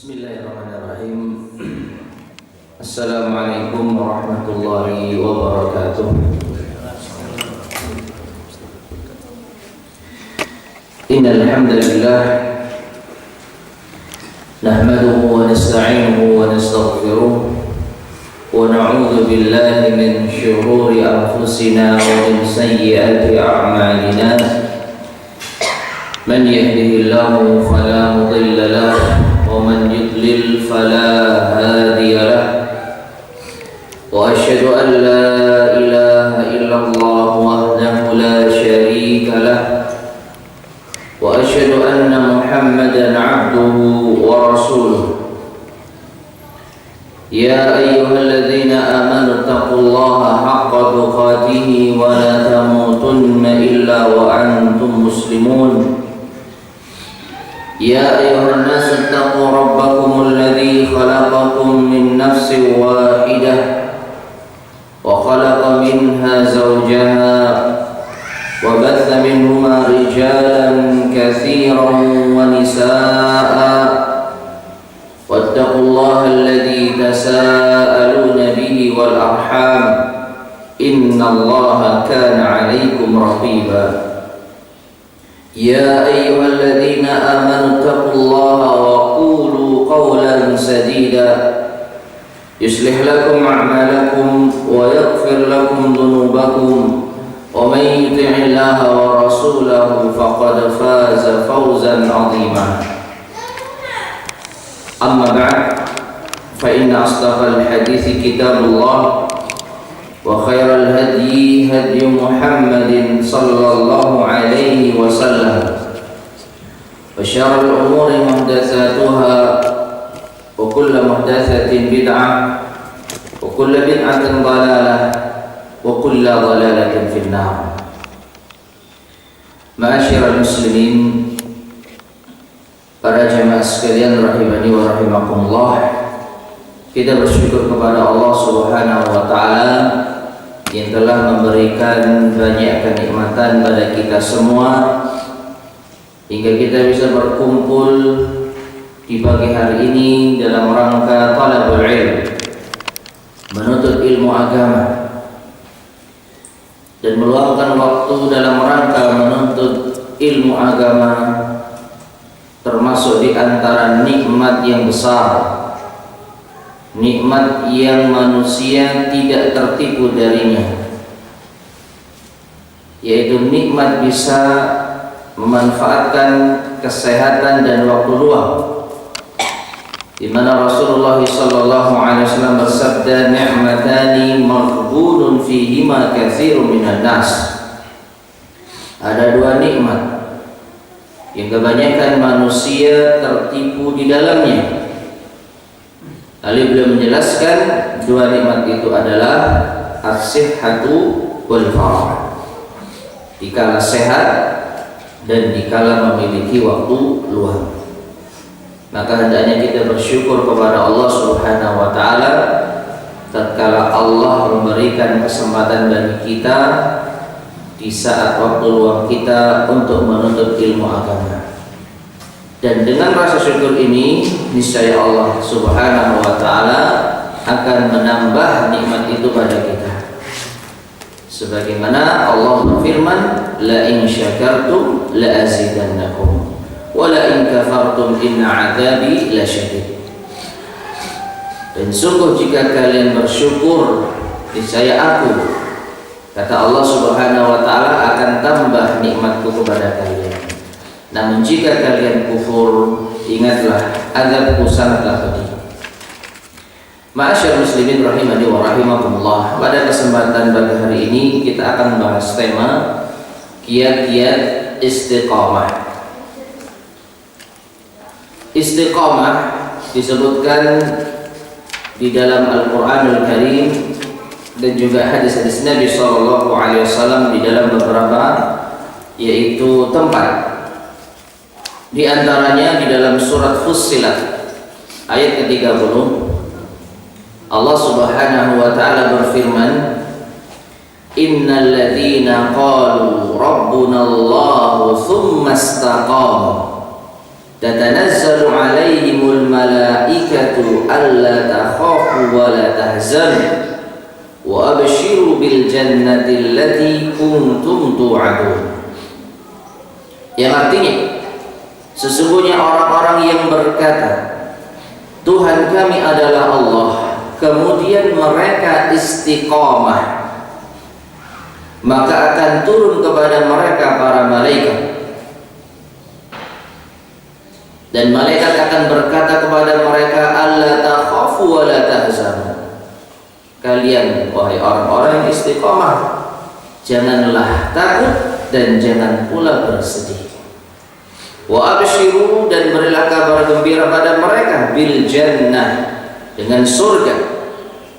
Bismillahirrahmanirrahim. Assalamualaikum warahmatullahi wabarakatuh. Innal hamdalillah nahmaduhu wa nasta'inuhu wa nastaghfiruh wa na'udzu billahi min shururi anfusina wa min sayyiati a'malina. Man yahdihillahu fala mudilla lahu ومن يضلل فلا هادي له وأشهد أن لا إله إلا الله وحده لا شريك له وأشهد أن محمدا عبده ورسوله يا أيها الذين آمنوا اتقوا الله حق تقاته ولا تموتن إلا وأنتم مسلمون يا أيها الناس اتقوا ربكم الذي خلقكم من نفس واحدة وخلق منها زوجها وبث منهما رجالا كثيرا ونساء واتقوا الله الذي تساءلون به والأرحام إن الله كان عليكم رقيبا يا أيها الذين آمنوا اتقوا الله وقولوا قولا سديدا يصلح لكم أعمالكم ويغفر لكم ذنوبكم ومن يطع الله ورسوله فقد فاز فوزا عظيما أما بعد فإن أصدق الحديث كتاب الله وخير الهدي هدي محمد صلى الله عليه وسلم وشر الأمور محدثاتها وكل محدثة بدعة وكل بدعة ضلالة وكل ضلالة في النار. Ma'asyiral muslimin, para jamaah sekalian rahimani wa rahimakumullah, kita bersyukur kepada Allah Subhanahu wa taala yang telah memberikan banyak kenikmatan pada kita semua hingga kita bisa berkumpul di pagi hari ini dalam rangka talabul ilm, menuntut ilmu agama, dan meluangkan waktu dalam rangka menuntut ilmu agama termasuk di antara nikmat yang besar, nikmat yang manusia tidak tertipu darinya, yaitu nikmat bisa memanfaatkan kesehatan dan waktu luang, di mana Rasulullah SAW bersabda, ni'matani maghbunun fihima katsirun minan nas. Ada dua nikmat yang kebanyakan manusia tertipu di dalamnya. Lalu beliau menjelaskan dua nikmat itu adalah as-sihhatu wal faragh, dikala sehat dan dikala memiliki waktu luang. Maka hendaknya kita bersyukur kepada Allah Subhanahu wa taala tatkala Allah memberikan kesempatan bagi kita di saat waktu luang kita untuk menuntut ilmu agama. Dan dengan rasa syukur ini, niscaya Allah Subhanahu wa taala akan menambah nikmat itu pada kita. Sebagaimana Allah berfirman, la in syakartum la azidannakum wa la in kafartum inna 'adzabi lasyadid. Dan sungguh jika kalian bersyukur, niscaya aku, kata Allah Subhanahu wa taala, akan tambah nikmatku kepada kalian. Namun jika kalian kufur, ingatlah azabku sangatlah pedih. Ma'asyar muslimin rahimani wa rahimakumullah, pada kesempatan pagi hari ini kita akan membahas tema kiat-kiat istiqamah. Istiqamah disebutkan di dalam Al-Quranul Karim dan juga hadis-hadis Nabi SAW di dalam beberapa yaitu tempat. Di antaranya di dalam surat Fussilat ayat ke-30, Allah Subhanahu wa taala berfirman, innal ladzina qalu rabbuna Allah tsumma istaqamu tatanazzalu 'alaihimul malaikatu alla takhafu wa la tahzanu wa abshiru bil jannati allati kuntum tu'adun. Yang artinya, sesungguhnya orang-orang yang berkata Tuhan kami adalah Allah, kemudian mereka istiqamah, maka akan turun kepada mereka para malaikat, dan malaikat akan berkata kepada mereka, alla takhafu wa la tahzanu. Kalian wahai orang-orang yang istiqamah, janganlah takut dan jangan pula bersedih. Wa abshiru, dan berilah kabar gembira pada mereka, bil jannah, dengan surga,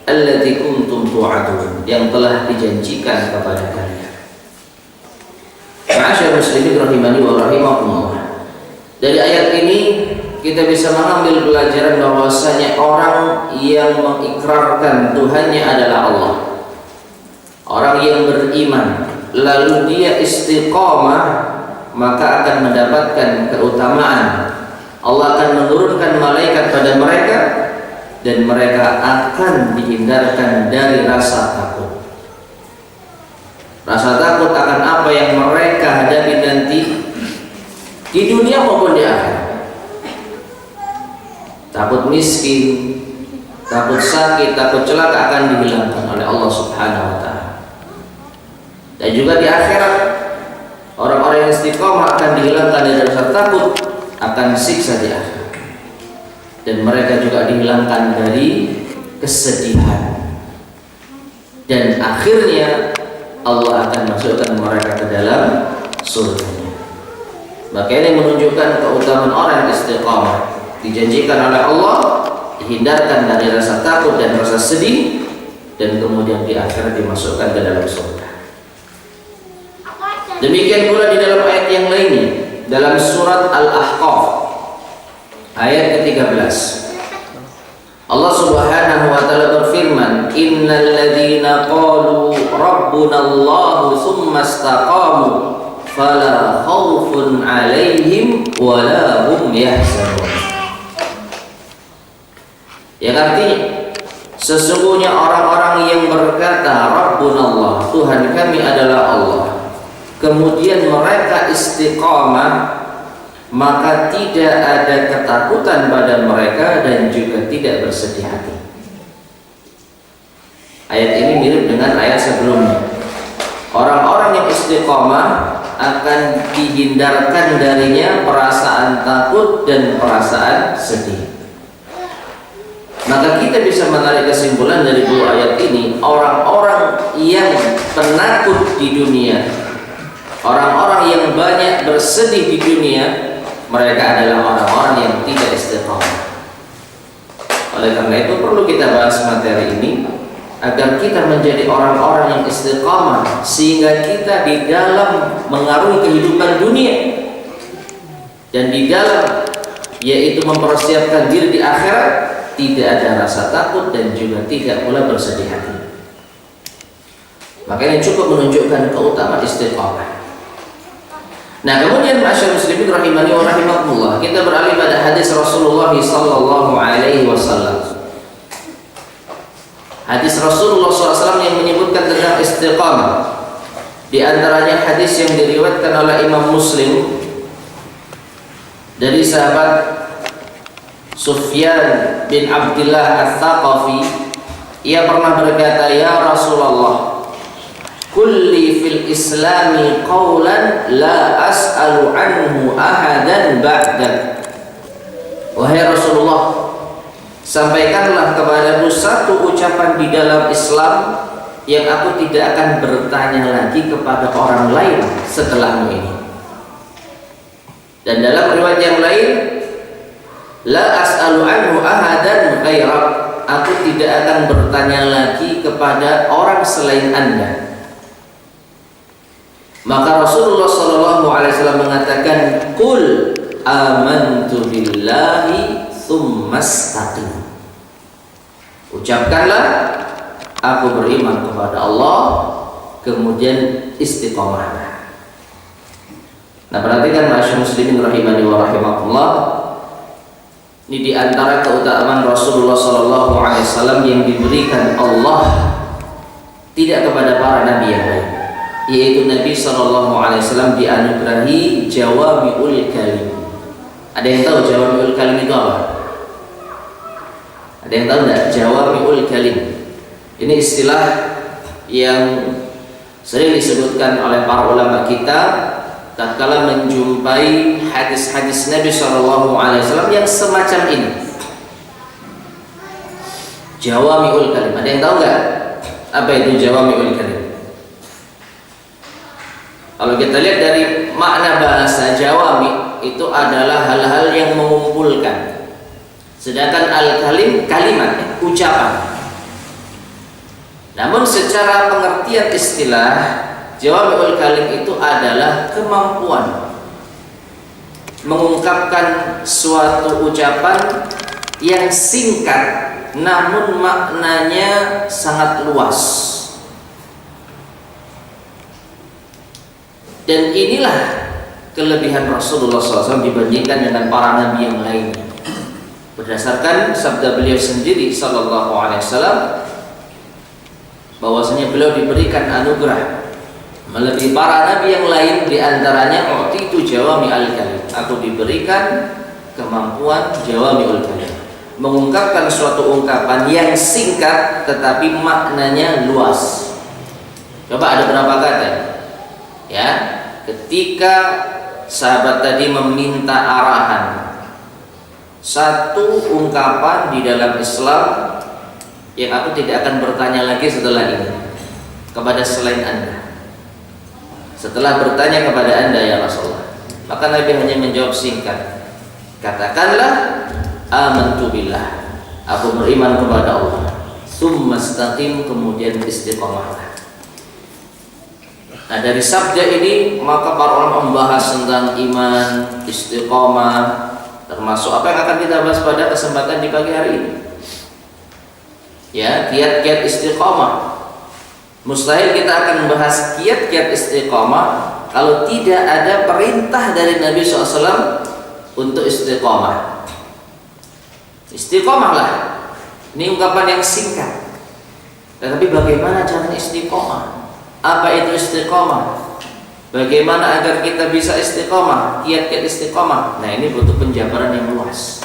allati kuntum tu'adun, yang telah dijanjikan kepada kalian. Ma'asyar muslimin rahimani wa rahimakumullah. Dari ayat ini kita bisa mengambil pelajaran bahwasanya orang yang mengikrarkan Tuhannya adalah Allah, orang yang beriman lalu dia istiqamah, maka akan mendapatkan keutamaan. Allah akan menurunkan malaikat pada mereka, dan mereka akan dihindarkan dari rasa takut. Rasa takut akan apa yang mereka hadapi nanti di dunia maupun di akhirat. Takut miskin, takut sakit, takut celaka akan dihilangkan oleh Allah Subhanahu wa Ta'ala. Dan juga di akhirat, orang-orang yang istiqomah akan dihilangkan dari rasa takut akan siksa di akhirat, dan mereka juga dihilangkan dari kesedihan, dan akhirnya Allah akan masukkan mereka ke dalam surga. Maka ini menunjukkan keutamaan orang yang istiqamah, dijanjikan oleh Allah, dihindarkan dari rasa takut dan rasa sedih, dan kemudian di akhirat dimasukkan ke dalam surga. Demikian pula di dalam ayat yang lainnya, dalam surat Al-Ahqaf ayat ke-13, Allah Subhanahu wa Ta'ala berfirman, innal ladzina qalu rabbuna Allah tsumma istaqamu fala khaufun 'alaihim wa la hum yahzanun. Yang artinya, sesungguhnya orang-orang yang berkata Rabbuna Allah, Tuhan kami adalah Allah, kemudian mereka istiqamah, maka tidak ada ketakutan pada mereka dan juga tidak bersedih hati. Ayat ini mirip dengan ayat sebelumnya. Orang-orang yang istiqamah akan dihindarkan darinya perasaan takut dan perasaan sedih. Maka kita bisa menarik kesimpulan dari dua ayat ini, orang-orang yang penakut di dunia, orang-orang yang banyak bersedih di dunia, mereka adalah orang-orang yang tidak istiqamah. Oleh karena itu perlu kita bahas materi ini agar kita menjadi orang-orang yang istiqamah, sehingga kita di dalam mengarungi kehidupan dunia dan di dalam yaitu mempersiapkan diri di akhirat tidak ada rasa takut dan juga tidak pula bersedih hati. Makanya cukup menunjukkan keutamaan istiqamah. Nah, kemudian masyarakat muslimin rahimani wa rahimakumullah, kita beralih pada hadis Rasulullah sallallahu alaihi wasallam. Hadis Rasulullah SAW yang menyebutkan tentang istiqamah. Di antaranya hadis yang diriwayatkan oleh Imam Muslim dari sahabat Sufyan bin Abdullah Ats-Tsaqafi. Ia pernah berkata, ya Rasulullah, kulli fil islami qawlan la as'alu anhu ahadan ba'dak. Wahai Rasulullah, sampaikanlah kepadaku satu ucapan di dalam Islam yang aku tidak akan bertanya lagi kepada orang lain setelahmu ini. Dan dalam riwayat yang lain, la as'alu anhu ahadan ghairak, aku tidak akan bertanya lagi kepada orang selain Anda. Maka Rasulullah SAW mengatakan, qul amantu billahi tsumma istaqim. Ucapkanlah, aku beriman kepada Allah, kemudian istiqomahlah. Nah, perhatikan masyarakat muslimin rahimani wa rahimakumullah, Ini di antara keutamaan Rasulullah SAW yang diberikan Allah tidak kepada para nabi yang lain, yaitu Nabi SAW dianugerahi jawami'ul kalim. Ada yang tahu jawami'ul kalim itu apa? Ada yang tahu enggak? Jawami'ul kalim ini istilah yang sering disebutkan oleh para ulama kita tatkala menjumpai hadis-hadis Nabi SAW yang semacam ini. Jawami'ul kalim. Ada yang tahu enggak apa itu jawami'ul kalim? Kalau kita lihat dari makna bahasa jawami, itu adalah hal-hal yang mengumpulkan. Sedangkan al-kalim kalimat, ucapan. Namun secara pengertian istilah, jawami'ul kalim itu adalah kemampuan mengungkapkan suatu ucapan yang singkat namun maknanya sangat luas. Dan inilah kelebihan Rasulullah SAW dibandingkan dengan para nabi yang lainnya. Berdasarkan sabda beliau sendiri sallallahu alaihi wasallam, bahwasanya beliau diberikan anugerah melebihi para nabi yang lain, diantaranya itu jawami'ul kalim, atau diberikan kemampuan jawami'ul kalim, mengungkapkan suatu ungkapan yang singkat tetapi maknanya luas. Coba ada berapa kata? Ya, ketika sahabat tadi meminta arahan satu ungkapan di dalam Islam yang aku tidak akan bertanya lagi setelah ini kepada selain Anda. Setelah bertanya kepada Anda ya Rasulullah, maka Nabi hanya menjawab singkat, katakanlah amantu billah, aku beriman kepada Allah, tsumma istaqim, kemudian istiqomahlah. Nah, dari sabda ini maka para ulama membahas tentang iman, istiqomah, termasuk apa yang akan kita bahas pada kesempatan di pagi hari ini. Ya, kiat-kiat istiqomah. Mustahil kita akan membahas kiat-kiat istiqomah kalau tidak ada perintah dari Nabi SAW untuk istiqomah. Istiqomahlah. Ini ungkapan yang singkat. Tetapi bagaimana cara istiqomah? Apa itu istiqomah? Bagaimana agar kita bisa istiqomah? Kiat-kiat istiqomah. Nah, ini butuh penjabaran yang luas.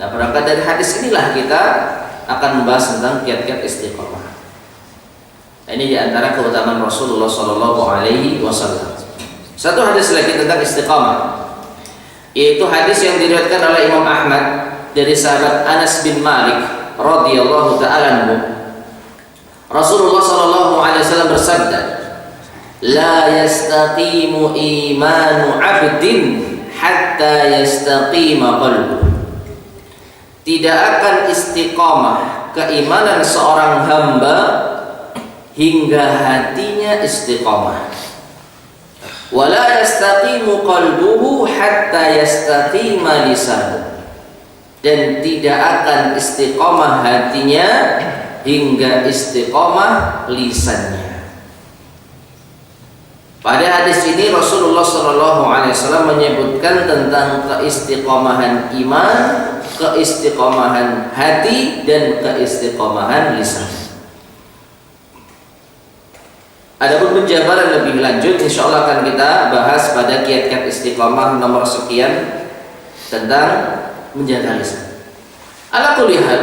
Nah, berangkat dari hadis inilah kita akan membahas tentang kiat-kiat istiqomah. Nah, ini diantara keutamaan Rasulullah SAW. Satu hadis lagi tentang istiqomah, yaitu hadis yang diriwayatkan oleh Imam Ahmad dari sahabat Anas bin Malik radhiyallahu ta'ala anhu. Rasulullah SAW bersabda, la yastaqimu imanu 'abdin hatta yastaqima qalbuh. Tidak akan istiqomah keimanan seorang hamba hingga hatinya istiqomah. Wala yastaqimu qalbuhu hatta yastaqima lisanuh. Dan tidak akan istiqomah hatinya hingga istiqomah lisannya. Pada hadis ini Rasulullah SAW menyebutkan tentang keistiqomahan iman, keistiqomahan hati, dan keistiqomahan lisan. Adapun penjabaran lebih lanjut insya Allah akan kita bahas pada kiat-kiat istiqomah nomor sekian tentang menjaga lisan. Ala kulli hal,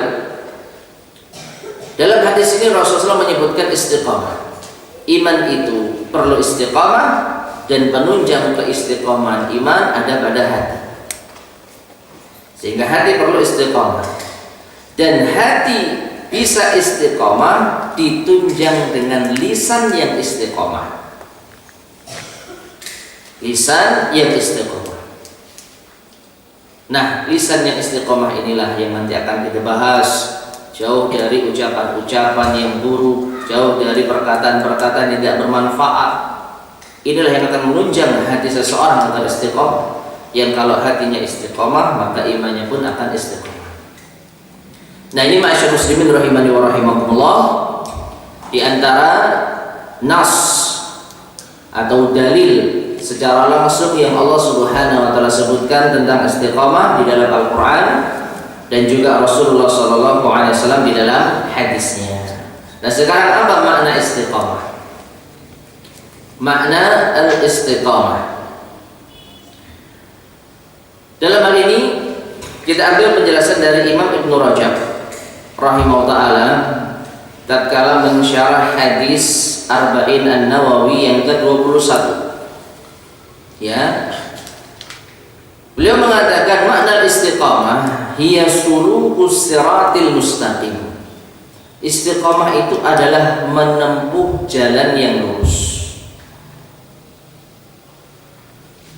dalam hadis ini Rasulullah menyebutkan istiqomah. Iman itu perlu istiqomah, dan penunjang keistiqomahan iman ada pada hati. Sehingga hati perlu istiqomah, dan hati bisa istiqomah ditunjang dengan lisan yang istiqomah. Lisan yang istiqomah. Nah, lisan yang istiqomah inilah yang nanti akan kita bahas. Jauh dari ucapan-ucapan yang buruk, jauh dari perkataan-perkataan yang tidak bermanfaat. Inilah yang akan menunjang hati seseorang agar istiqomah. Yang kalau hatinya istiqomah, maka imannya pun akan istiqomah. Nah, ini ma'asyar muslimin rahimani wa rahimakumullah, di antara nas atau dalil secara langsung yang Allah Subhanahu wa taala sebutkan tentang istiqamah di dalam Al-Qur'an dan juga Rasulullah sallallahu alaihi wasallam di dalam hadisnya. Nah, sekarang apa makna istiqamah? Makna al-istiqamah. Dalam hal ini kita ambil penjelasan dari Imam Ibn Rajab rahimahullah ta'ala tatkala mensyarah hadis Arba'in An-Nawawi yang ke-21. Ya. Beliau mengatakan makna istiqamah hiya sulukus siratil mustaqim. Istiqamah itu adalah menempuh jalan yang lurus.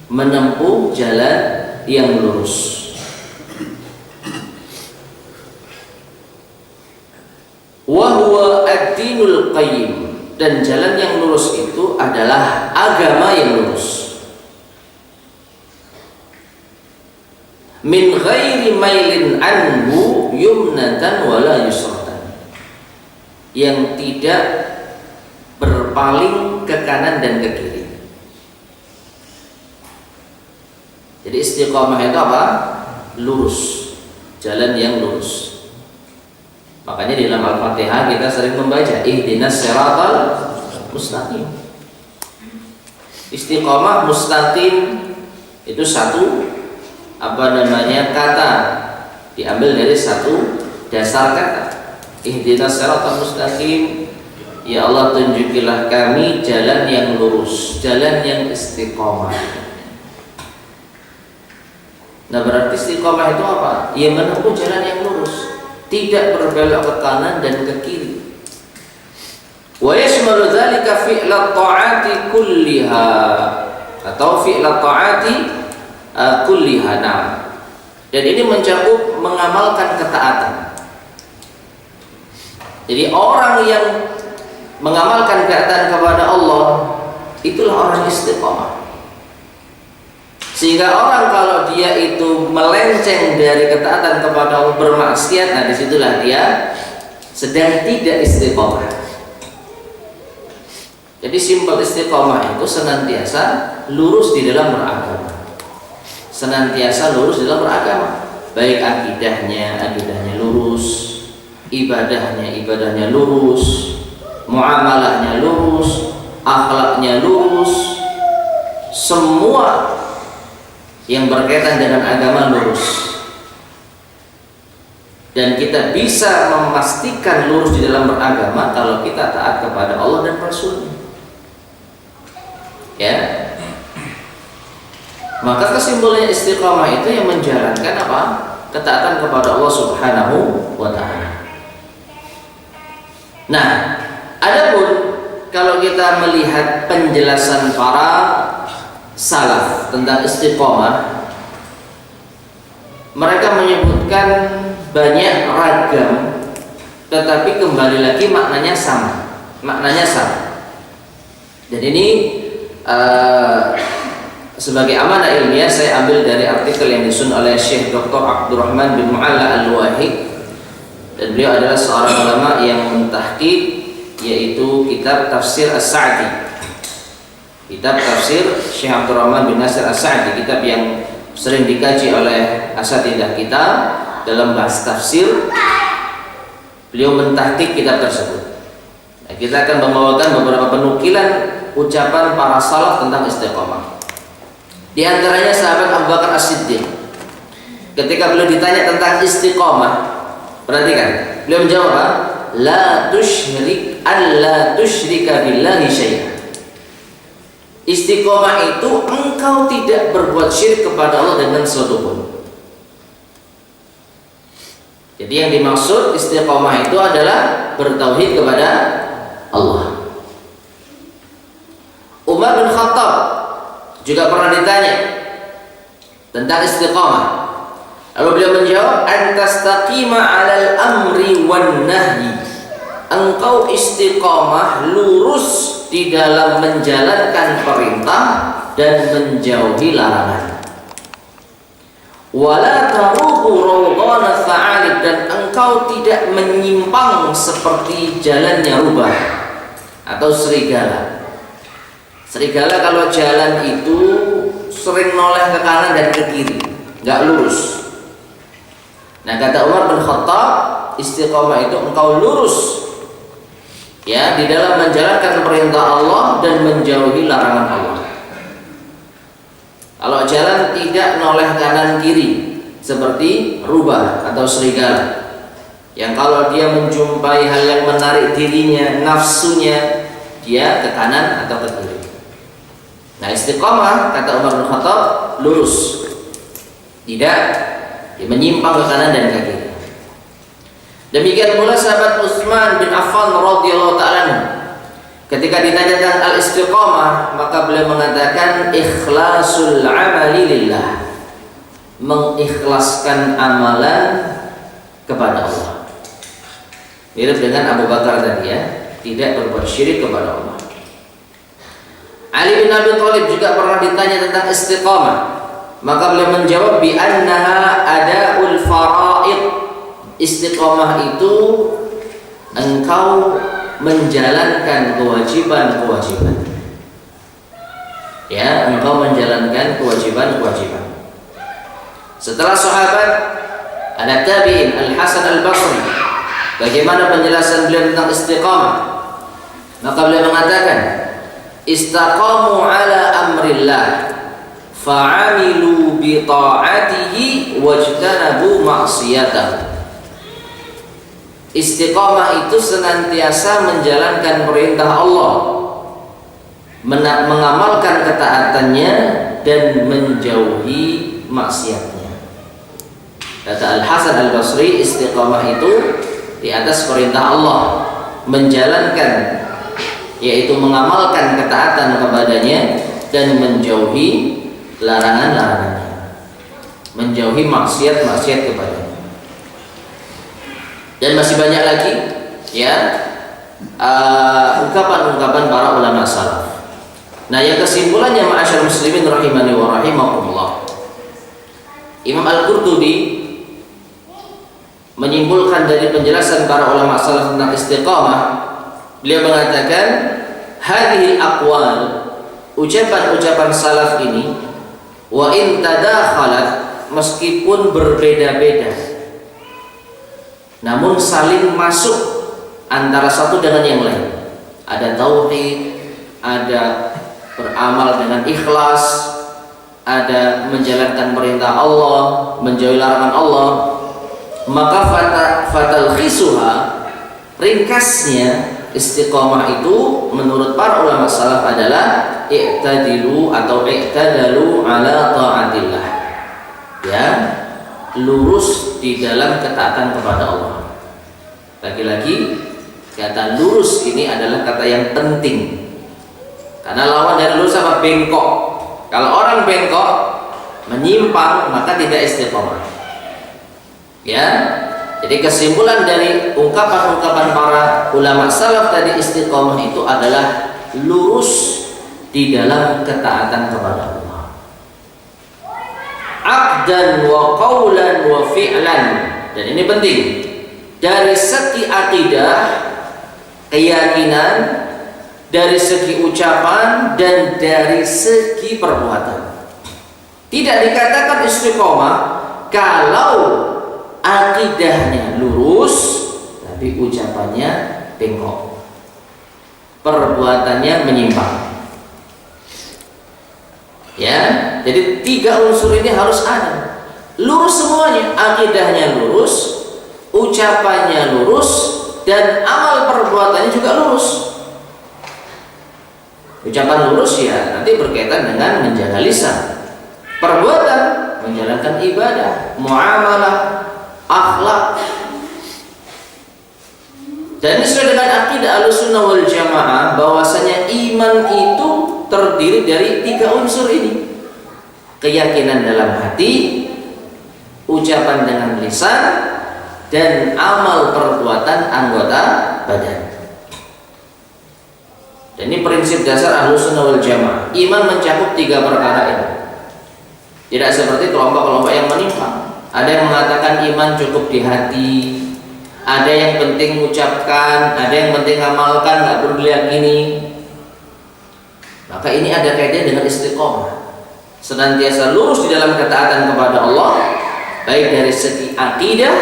Menempuh jalan yang lurus. Wa huwa ad-dinul qayyim, dan jalan yang lurus itu adalah agama yang lurus. Min ghairi mailin anhu yumnatan wala yusratan, yang tidak berpaling ke kanan dan ke kiri. Jadi istiqamah itu apa? Lurus, jalan yang lurus. Makanya di dalam Al-Fatihah kita sering membaca ihdinas siratal mustaqim. Istiqamah mustaqim itu satu kata, diambil dari satu dasar kata. Ihdinas siratal mustaqim, ya Allah tunjukilah kami jalan yang lurus, jalan yang istiqamah. Nah, berarti istiqamah itu apa? Ya menempuh jalan yang lurus, tidak berbelok ke kanan dan ke kiri. Wa yashmalu dzalika fi'lat ta'ati kulliha, atau fi'lat ta'ati kulliha. Dan ini mencakup mengamalkan ketaatan. Jadi orang yang mengamalkan ketaatan kepada Allah itulah orang istiqamah. Sehingga orang kalau dia itu melenceng dari ketaatan kepada Allah, bermaksiat, nah disitulah dia sedang tidak istiqomah. Jadi simpel istiqomah itu senantiasa lurus di dalam beragama, senantiasa lurus di dalam beragama, baik akidahnya lurus, ibadahnya lurus, muamalahnya lurus, akhlaknya lurus, semua yang berkaitan dengan agama lurus. Dan kita bisa memastikan lurus di dalam beragama kalau kita taat kepada Allah dan Rasul-Nya. Ya. Maka kesimpulannya istiqamah itu yang menjalankan apa? Ketaatan kepada Allah Subhanahu wa taala. Nah, adapun kalau kita melihat penjelasan para salaf tentang istiqomah, mereka menyebutkan banyak ragam, tetapi kembali lagi maknanya sama. Dan ini sebagai amanah ilmiah saya ambil dari artikel yang disusun oleh Syekh Dr. Abdurrahman bin Mu'alla Al-Wahid, dan beliau adalah seorang ulama yang mentahqiq, yaitu kitab Tafsir As-Sa'di. Kitab tafsir Syekh Abdurrahman bin Nasir As-Sa'di, kitab yang sering dikaji oleh asatidzah kita dalam bahas tafsir. Beliau mentahqiq kitab tersebut. Nah, kita akan membawakan beberapa penukilan ucapan para salaf tentang istiqomah. Di antaranya sahabat Abu Bakar As-Siddiq, ketika beliau ditanya tentang istiqomah, perhatikan, beliau menjawab, la tusyrika billahi syai'an. Istiqomah itu engkau tidak berbuat syirik kepada Allah dengan sesuatu pun. Jadi yang dimaksud istiqomah itu adalah bertauhid kepada Allah. Umar bin Khattab juga pernah ditanya tentang istiqomah. Lalu beliau menjawab, antastaqima 'alal amri wan nahyi. Engkau istiqomah lurus di dalam menjalankan perintah dan menjauhi larangan. Wala taruhu rawdana fa'alib, dan engkau tidak menyimpang seperti jalannya rubah atau serigala. Serigala kalau jalan itu sering noleh ke kanan dan ke kiri, nggak lurus. Nah, kata Umar bin Khattab, istiqomah itu engkau lurus ya di dalam menjalankan perintah Allah dan menjauhi larangan Allah. Kalau jalan tidak noleh kanan kiri seperti rubah atau serigala, yang kalau dia menjumpai hal yang menarik dirinya, nafsunya, dia ke kanan atau ke kiri. Nah, istiqomah kata Umar bin Khattab lurus, tidak menyimpang ke kanan dan ke kiri. Demikian pula sahabat Utsman bin Affan radhiyallahu ta'ala ketika ditanya tentang al-istiqamah, maka beliau mengatakan ikhlasul amali lillah, mengikhlaskan amalan kepada Allah. Mirip dengan Abu Bakar tadi ya, tidak berbuat syirik kepada Allah. Ali bin Abi Thalib juga pernah ditanya tentang istiqamah, maka beliau menjawab bi annaha ada'ul fara'id. Istiqamah itu engkau menjalankan kewajiban-kewajiban. Ya, engkau menjalankan kewajiban-kewajiban. Setelah sahabat ada tabi'in Al-Hasan Al-Basri, bagaimana penjelasan beliau tentang istiqamah? Maka beliau mengatakan istaqamu ala amrillah fa'amilu bi ta'atihi wajtanabu ma'siyatahu. Istiqamah itu senantiasa menjalankan perintah Allah, mengamalkan ketaatannya dan menjauhi maksiatnya. Kata Al-Hasan Al-Basri, istiqamah itu di atas perintah Allah, menjalankan yaitu mengamalkan ketaatan kepadanya dan menjauhi larangan-larangannya, menjauhi maksiat-maksiat kepadanya. Dan masih banyak lagi ya ungkapan-ungkapan para ulama salaf. Nah, yang kesimpulannya ma'asyar muslimin rahimani wa rahimakumullah, Imam Al-Qurtubi menyimpulkan dari penjelasan para ulama salaf tentang istiqamah. Beliau mengatakan hadhil aqwal, ucapan-ucapan salaf ini, wa in tadakhalat, meskipun berbeda-beda namun saling masuk antara satu dengan yang lain. Ada tauhid, ada beramal dengan ikhlas, ada menjalankan perintah Allah, menjauhi larangan Allah. Maka fatal khisuha, ringkasnya istiqamah itu menurut para ulama salaf adalah i'tadilu atau i'tadalu ala ta'atillah, ya, lurus di dalam ketaatan kepada Allah. Lagi-lagi kata lurus ini adalah kata yang penting, karena lawan dari lurus apa? Bengkok. Kalau orang bengkok, menyimpang, maka tidak istiqamah. Ya, jadi kesimpulan dari ungkapan-ungkapan para ulama salaf tadi, istiqamah itu adalah lurus di dalam ketaatan kepada Allah, aqdan wa qawlan wa fi'lan. Dan ini penting, dari segi akidah, keyakinan, dari segi ucapan, dan dari segi perbuatan. Tidak dikatakan istiqomah kalau akidahnya lurus tapi ucapannya bengkok, perbuatannya menyimpang. Ya, jadi tiga unsur ini harus ada, lurus semuanya, akidahnya lurus, ucapannya lurus, dan amal perbuatannya juga lurus. Ucapan lurus ya nanti berkaitan dengan menjaga lisan, perbuatan menjalankan ibadah, muamalah, akhlak. Dan ini sesuai dengan akidah Ahlussunnah wal Jamaah, bahwasanya iman itu terdiri dari tiga unsur ini: keyakinan dalam hati, ucapan dengan lisan, dan amal perbuatan anggota badan. Dan ini prinsip dasar Ahlussunnah wal Jamaah. Iman mencakup tiga perkara ini. Tidak seperti kelompok-kelompok yang menyimpang. Ada yang mengatakan iman cukup di hati, ada yang penting ucapkan, ada yang penting amalkan, nggak perlu lihat gini. Maka ini ada kaitannya dengan istiqomah, senantiasa lurus di dalam ketaatan kepada Allah, baik dari segi akidah,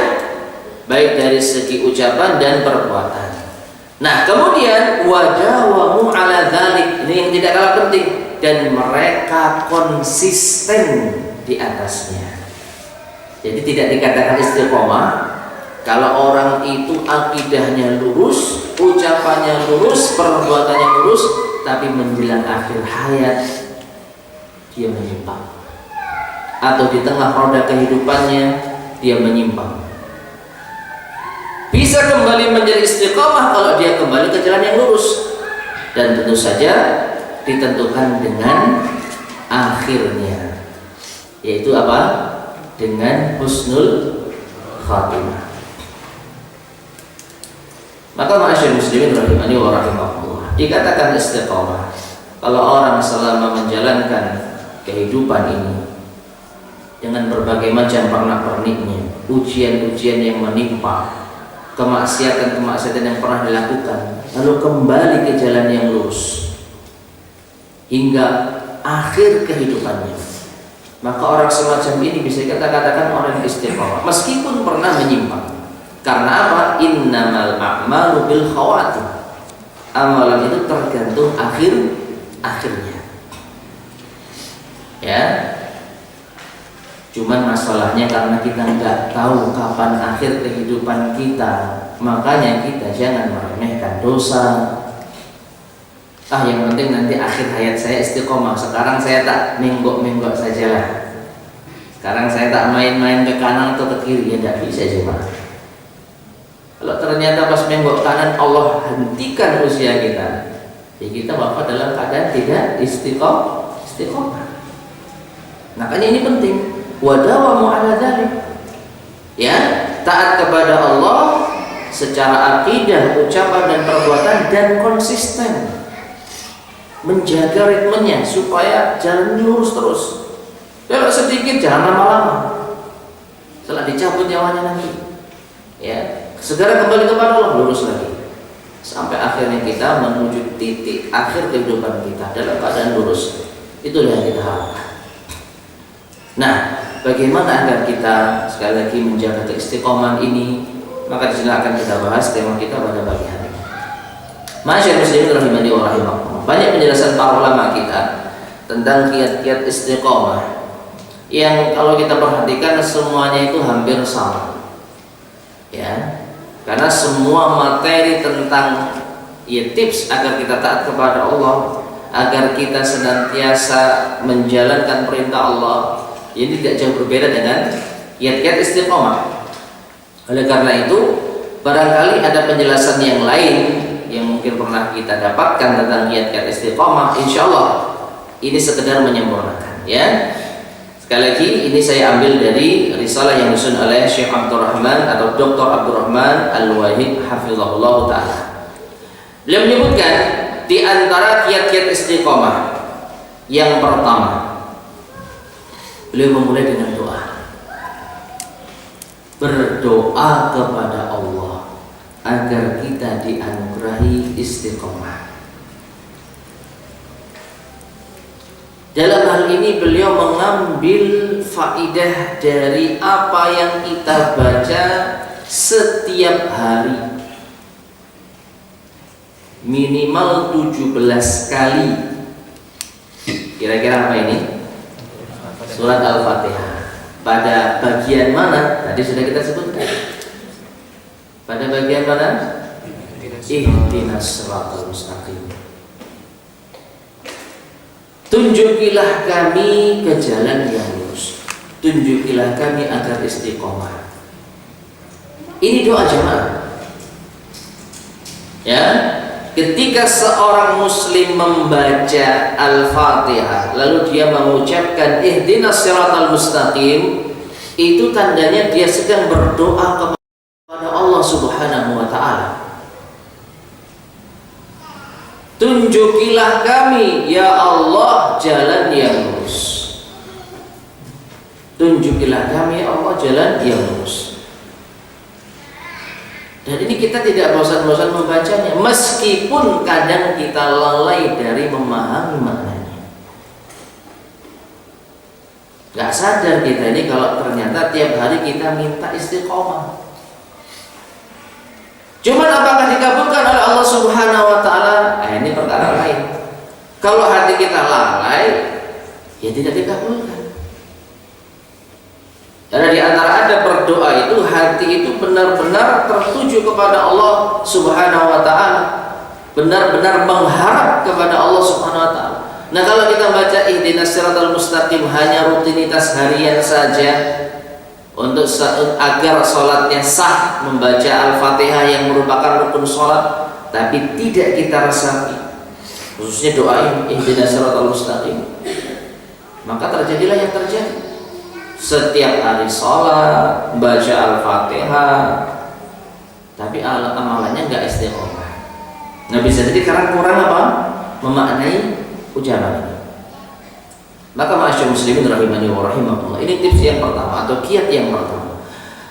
baik dari segi ucapan dan perbuatan. Nah, kemudian wadawamu ala dzalik, ini yang tidak kalah penting, dan mereka konsisten di atasnya. Jadi tidak dikatakan istiqomah kalau orang itu akidahnya lurus, ucapannya lurus, perbuatannya lurus, tapi menjelang akhir hayat dia menyimpang, atau di tengah roda kehidupannya dia menyimpang. Bisa kembali menjadi istiqomah kalau dia kembali ke jalan yang lurus, dan tentu saja ditentukan dengan akhirnya, yaitu apa? Dengan husnul khatimah. Maka ma'asyar muslimin rahimani wa rahimakumullah, dikatakan istiqomah kalau orang selama menjalankan kehidupan ini dengan berbagai macam pernak-perniknya, ujian-ujian yang menimpa, kemaksiatan-kemaksiatan yang pernah dilakukan, lalu kembali ke jalan yang lurus hingga akhir kehidupannya, maka orang semacam ini bisa kita katakan orang yang istiqomah meskipun pernah menyimpang. Karena apa? Innamal a'malu bil khawatim, amalan itu tergantung akhirnya. Ya, cuman masalahnya karena kita nggak tahu kapan akhir kehidupan kita, makanya kita jangan meremehkan dosa. Yang penting nanti akhir hayat saya istiqomah. Sekarang saya tak menggok-menggok sajalah. Sekarang saya tak main-main ke kanan atau ke kiri, ya tidak bisa jemaah. Kalau ternyata pas menggok kanan Allah hentikan usia kita, ya kita wafat dalam keadaan tidak istiqomah. Makanya ini penting. Wadawamu ala dzalik. Ya, taat kepada Allah secara akidah, ucapan dan perbuatan, dan konsisten menjaga ritmenya supaya jalan lurus terus. Kalau sedikit jangan lama-lama, setelah dicabut nyawanya nanti, ya segera kembali kepada Allah, lurus lagi sampai akhirnya kita menuju titik akhir kehidupan kita dalam keadaan lurus. Itulah yang kita harapkan. Nah, bagaimana agar kita sekali lagi menjaga keistiqomahan ini? Maka di sini akan kita bahas tema kita pada pagi hari ini. Masyaallah muslimin rahimani wa rahimakumullah. Banyak penjelasan para ulama kita tentang kiat-kiat istiqomah yang kalau kita perhatikan semuanya itu hampir sama. Ya. Karena semua materi tentang tips agar kita taat kepada Allah, agar kita senantiasa menjalankan perintah Allah, ini tidak jauh berbeda dengan kiat-kiat istiqomah. Oleh karena itu, barangkali ada penjelasan yang lain yang mungkin pernah kita dapatkan tentang kiat-kiat istiqomah. Insya Allah ini sekedar menyempurnakan, ya. Sekali lagi ini saya ambil dari risalah yang disusun oleh Syekh Abdurrahman atau Dr. Abdurrahman Al-Wahid hafizahullah ta'ala. Beliau menyebutkan di antara kiat-kiat istiqomah yang pertama, beliau memulai dengan doa. Berdoa kepada Allah agar kita dianugerahi istiqomah. Dalam hal ini beliau mengambil faidah dari apa yang kita baca setiap hari, minimal 17 kali. Kira-kira apa ini? Surat Al-Fatihah. Pada bagian mana? Tadi sudah kita sebutkan. Pada bagian mana? Ihdinas siratal mustaqim. Tunjukilah kami ke jalan yang lurus. Tunjukilah kami agar istiqomah. Ini doa jemaah. Ya, ketika seorang muslim membaca Al-Fatihah lalu dia mengucapkan ihdinas siratal mustaqim, itu tandanya dia sedang berdoa kepada Allah Subhanahu wa taala. Tunjukilah kami ya Allah jalan yang lurus. Tunjukilah kami ya Allah jalan yang lurus. Dan ini kita tidak bosan-bosan membacanya, meskipun kadang kita lalai dari memahami maknanya. Gak sadar kita ini kalau ternyata tiap hari kita minta istiqomah. Cuman apakah dikabulkan oleh Allah Subhanahu wa taala? Ini perkara lain. Kalau hati kita lalai, ya tidak dikabulkan. Karena di antara ada berdoa itu, hati itu benar-benar tertuju kepada Allah Subhanahu wa taala, benar-benar mengharap kepada Allah Subhanahu wa taala. Nah, kalau kita baca ihdinas siratal mustaqim hanya rutinitas harian saja untuk agar sholatnya sah, membaca Al-Fatihah yang merupakan rukun sholat, tapi tidak kita resapi, khususnya doa ihdinas siratal mustaqim, maka terjadilah yang terjadi. Setiap hari sholat, baca Al-Fatihah, tapi amalannya nggak istiqomah. Nah, bisa jadi karena kurang apa? Memaknai ucapan ini. Maka ma'asyar muslimin rahimani wa rahimakumullah, ini tips yang pertama atau kiat yang pertama.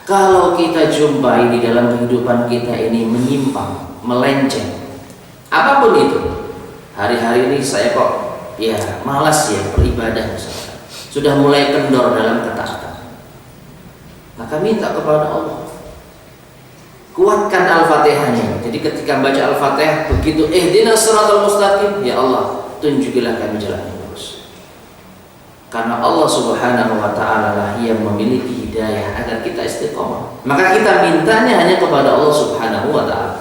Kalau kita jumpai di dalam kehidupan kita ini menyimpang, melenceng, apapun itu, hari-hari ini saya kok ya malas ya beribadah misalnya, sudah mulai kendor dalam ketaatan, maka minta kepada Allah, kuatkan Al-Fatihahnya. Jadi ketika baca Al-Fatihah begitu ihdinas siratal mustaqim, ya Allah tunjukilah kami jalan yang lurus. Karena Allah Subhanahu wa taala lah yang memiliki hidayah agar kita istiqomah. Maka kita mintanya hanya kepada Allah Subhanahu wa taala.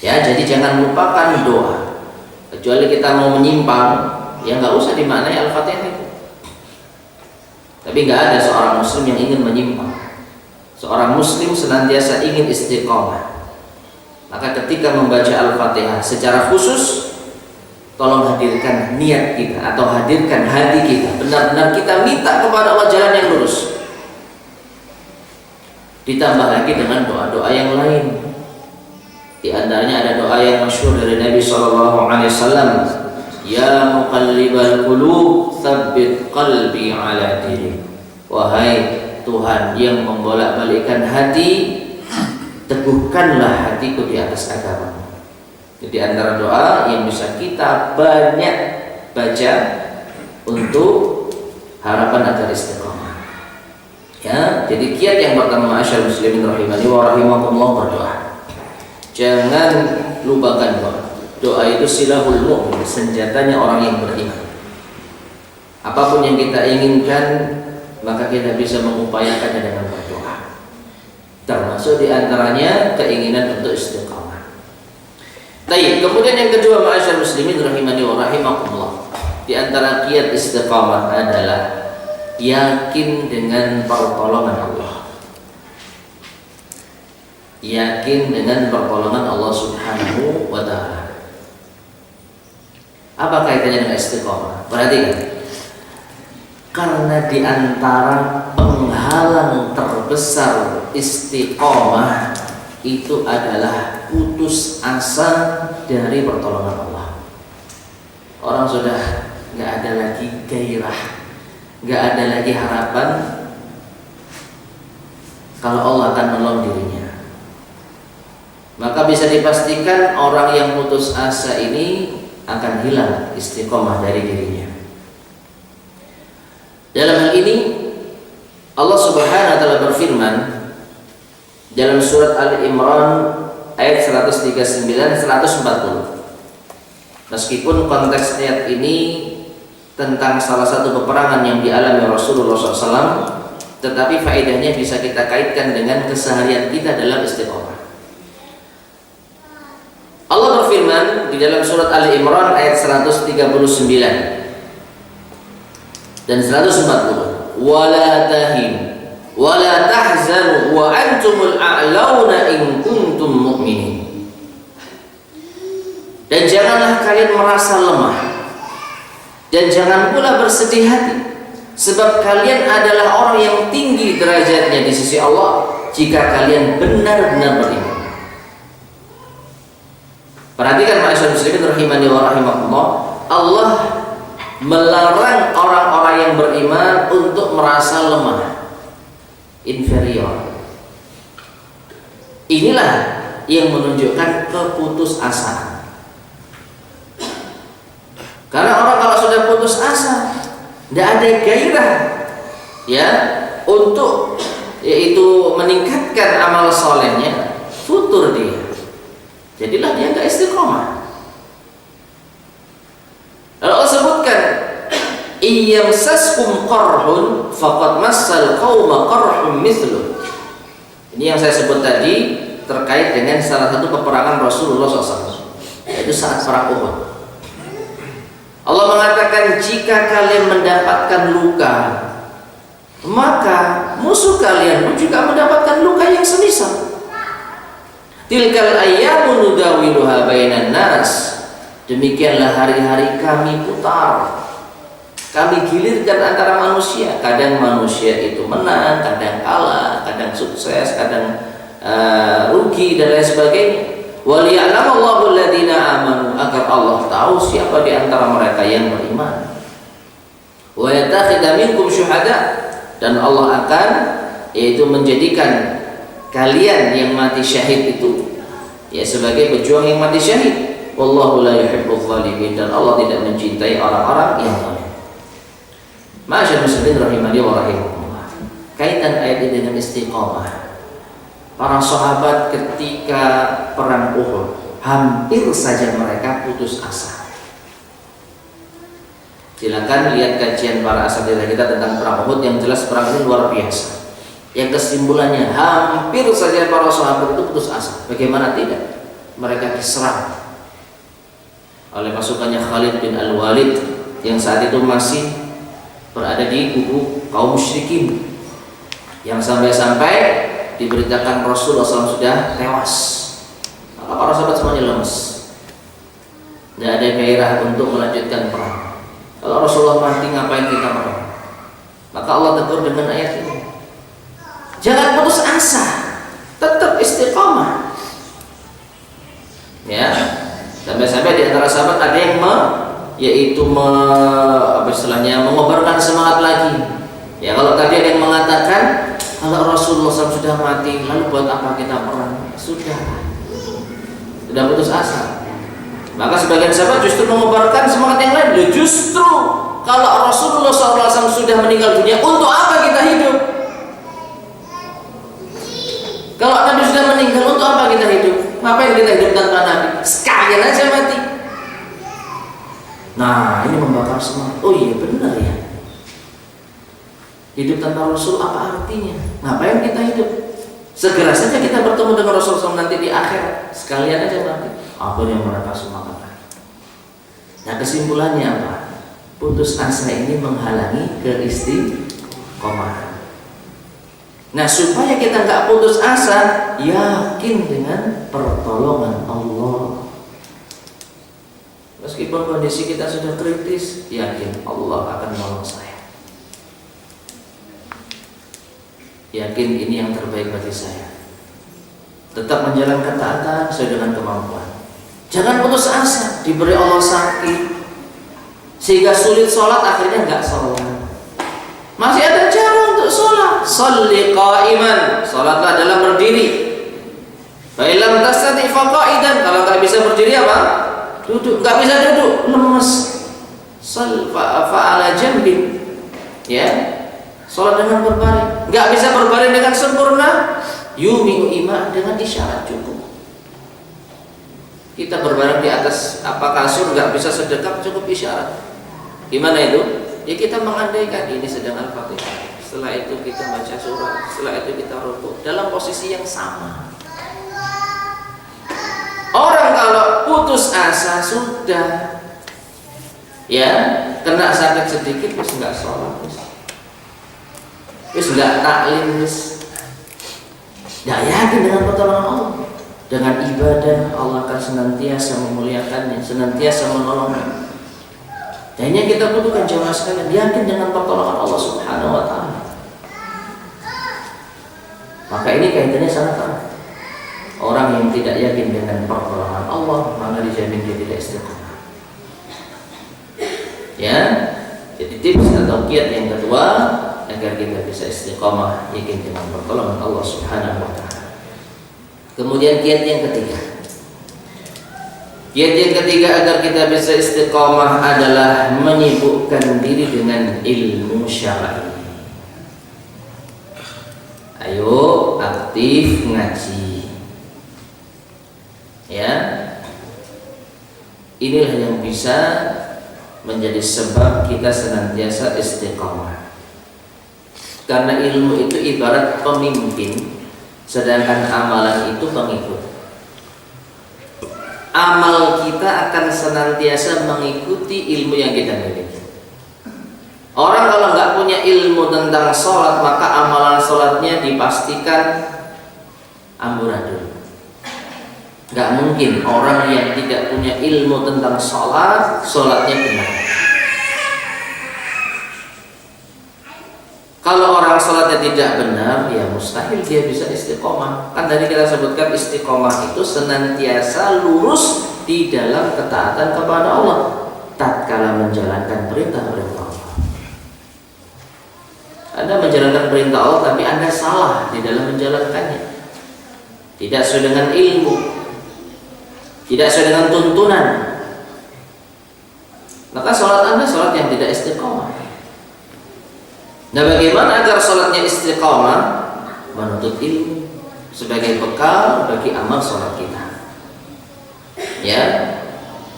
Ya, jadi jangan lupakan doa. Kecuali kita mau menyimpang, ya nggak usah dimaknai Al-Fatihah itu. Tapi nggak ada seorang muslim yang ingin menyimpang. Seorang muslim senantiasa ingin istiqomah. Maka ketika membaca Al-Fatihah secara khusus, tolong hadirkan niat kita atau hadirkan hati kita, benar-benar kita minta kepada Allah jalan yang lurus. Ditambah lagi dengan doa-doa yang lain. Di antaranya ada doa yang masyhur dari Nabi SAW, ya muqallibal qulub tsabbit qalbi ala dinik. Wahai Tuhan yang membolak-balikkan hati, teguhkanlah hatiku di atas agama. Jadi antara doa yang bisa kita banyak baca untuk harapan agar istiqomah. Ya, jadi kiat yang pertama ma'asyar muslimin rahimani wa rahimakumullah, berdoa. Jangan lupakan doa. Doa itu silahul mu'min, senjatanya orang yang beriman. Apapun yang kita inginkan, maka kita bisa mengupayakannya dengan berdoa. Termasuk diantaranya keinginan untuk istiqamah. Baik, kemudian yang kedua ma'asyar muslimin rahimani wa rahimakumullah, di antara kiat istiqamah adalah yakin dengan pertolongan Allah. Yakin dengan pertolongan Allah Subhanahu wa ta'ala. Apa kaitannya dengan istiqamah? Perhatikan. Karena di antara penghalang terbesar istiqamah itu adalah putus asa dari pertolongan Allah. Orang sudah nggak ada lagi gairah, nggak ada lagi harapan kalau Allah akan menolong dirinya. Maka bisa dipastikan orang yang putus asa ini akan hilang istiqomah dari dirinya. Dalam hal ini Allah Subhanahu wa taala berfirman dalam surat Al-Imran ayat 139 dan 140. Meskipun konteks ayat ini tentang salah satu peperangan yang dialami Rasulullah SAW, tetapi faedahnya bisa kita kaitkan dengan keseharian kita dalam istiqomah. Allah berfirman di dalam surat Al-Imran ayat 139 dan 140, wala tahinu wala tahzanu wa antumul a'launa in kuntum mu'minin. Dan janganlah kalian merasa lemah dan jangan pula bersedih hati, sebab kalian adalah orang yang tinggi derajatnya di sisi Allah jika kalian benar-benar beriman. Perhatikan ma'asyar muslimin rahimani wa rahimakumullah, Allah melarang orang-orang yang beriman untuk merasa lemah, inferior. Inilah yang menunjukkan keputusasaan. Karena orang kalau sudah putus asa, tidak ada gairah ya untuk yaitu meningkatkan amal solehnya, futur dia. Jadilah dia nggak istiqomah. Lalu Allah sebutkan, "Iyamsaskum qarhun faqad massal qauma qarhun mithluh." Ini yang saya sebut tadi terkait dengan salah satu peperangan Rasulullah SAW, yaitu saat perang Uhud. Allah mengatakan, jika kalian mendapatkan luka, maka musuh kalian pun juga mendapatkan luka yang semisal. Tilkal ayyamu nudawiluha bainan nas. Demikianlah hari-hari kami putar, kami gilirkan antara manusia. Kadang manusia itu menang, kadang kalah, kadang sukses, kadang rugi dan lain sebagainya. Waliya'lamallahu alladziina aamanu, agar Allah tahu siapa di antara mereka yang beriman. Wa yattakhidha minkum syuhada, dan Allah akan yaitu menjadikan kalian yang mati syahid itu ya sebagai pejuang yang mati syahid. Wallahu la yuhibbul zalimin, dan Allah tidak mencintai orang-orang yang zalim. Ma'asyiral muslimin rahimani wa rahimakumullah. Kaitan ayat ini dengan istiqamah. Para sahabat ketika perang Uhud hampir saja mereka putus asa. Silakan lihat kajian para asatidz kita tentang perang Uhud, yang jelas perang ini luar biasa. Yang kesimpulannya hampir saja para sahabat itu putus asa. Bagaimana tidak? Mereka diserang oleh pasukannya Khalid bin Al-Walid yang saat itu masih berada di kubu kaum musyrikin, yang sampai-sampai diberitakan Rasulullah SAW sudah tewas. Maka para sahabat semuanya lemes, tidak ada gairah untuk melanjutkan perang. Kalau Rasulullah mati, ngapain kita perang? Maka Allah tegur dengan ayat ini, jangan putus asa, tetap istiqamah. Ya, sampai-sampai di antara sahabat ada yang mengobarkan semangat lagi. Ya, kalau tadi ada yang mengatakan, kalau Rasulullah SAW sudah mati, lalu buat apa kita perang? Sudah putus asa. Maka sebagian sahabat justru mengobarkan semangat yang lain. Justru kalau Rasulullah SAW sudah meninggal dunia, untuk apa kita hidup? Kalau Nabi sudah meninggal, untuk apa kita hidup? Ngapain kita hidup tanpa Nabi? Sekalian aja mati. Nah, ini membakar semangat. Oh iya, benar ya. Hidup tanpa Rasul apa artinya? Ngapain kita hidup? Segera saja kita bertemu dengan Rasul SAW nanti di akhir. Sekalian aja mati. Apa yang mereka semangat? Nah, kesimpulannya apa? Putus asa ini menghalangi keistiqomahan. Nah, supaya kita nggak putus asa, yakin dengan pertolongan Allah. Meskipun kondisi kita sudah kritis, yakin Allah akan menolong saya. Yakin ini yang terbaik bagi saya. Tetap menjalankan taatan sesuai dengan kemampuan. Jangan putus asa. Diberi Allah sakit sehingga sulit sholat, akhirnya nggak sholat. Masih ada cara untuk sholat. Sholli qa'iman, sholatlah dalam berdiri. Fa illam tastati' fa qa'idan, kalau nggak bisa berdiri apa? Duduk. Nggak bisa duduk, lemes. Shall fa ala jambin, ya, sholat dengan berbaring. Nggak bisa berbaring dengan sempurna, yumi'u ima, dengan isyarat cukup. Kita berbaring di atas kasur, nggak bisa sedekap, cukup isyarat. Gimana itu? Ya kita mengandaikan ini sedang Al-Fatihah. Setelah itu kita baca surah, setelah itu kita rukuk dalam posisi yang sama. Orang kalau putus asa sudah, ya, kena sakit sedikit terus nggak sholat, terus nggak taklim, terus nggak yakin dengan pertolongan Allah. Dengan ibadah Allah akan senantiasa memuliakannya, senantiasa menolongnya. Dan yang kita butuhkan jemaah sekalian, yakin dengan pertolongan Allah Subhanahu wa Ta'ala. Maka ini kaitannya sangat erat. Orang yang tidak yakin dengan pertolongan Allah, maka dijamin dia tidak istiqomah. Ya, jadi tips atau kiat yang kedua agar kita bisa istiqomah, yakin dengan pertolongan Allah Subhanahu wa Ta'ala. Kemudian kiat yang ketiga. Kiat yang ketiga agar kita bisa istiqomah adalah menyibukkan diri dengan ilmu syar'i. Ayo aktif ngaji. Ya. Inilah yang bisa menjadi sebab kita senantiasa istiqomah. Karena ilmu itu ibarat pemimpin, sedangkan amalan itu pengikut. Amal kita akan senantiasa mengikuti ilmu yang kita miliki. Orang kalau nggak punya ilmu tentang sholat, maka amalan sholatnya dipastikan amburadul. Nggak mungkin orang yang tidak punya ilmu tentang sholat, sholatnya benar. Kalau orang sholatnya tidak benar, ya mustahil dia bisa istiqomah. Kan tadi kita sebutkan istiqomah itu senantiasa lurus di dalam ketaatan kepada Allah, tatkala menjalankan perintah-perintah Allah. Anda menjalankan perintah Allah, tapi Anda salah di dalam menjalankannya. Tidak sesuai dengan ilmu, tidak sesuai dengan tuntunan, maka sholat Anda sholat yang tidak istiqomah. Nah, bagaimana agar sholatnya istiqomah? Menuntut ilmu sebagai bekal bagi amal sholat kita. Ya,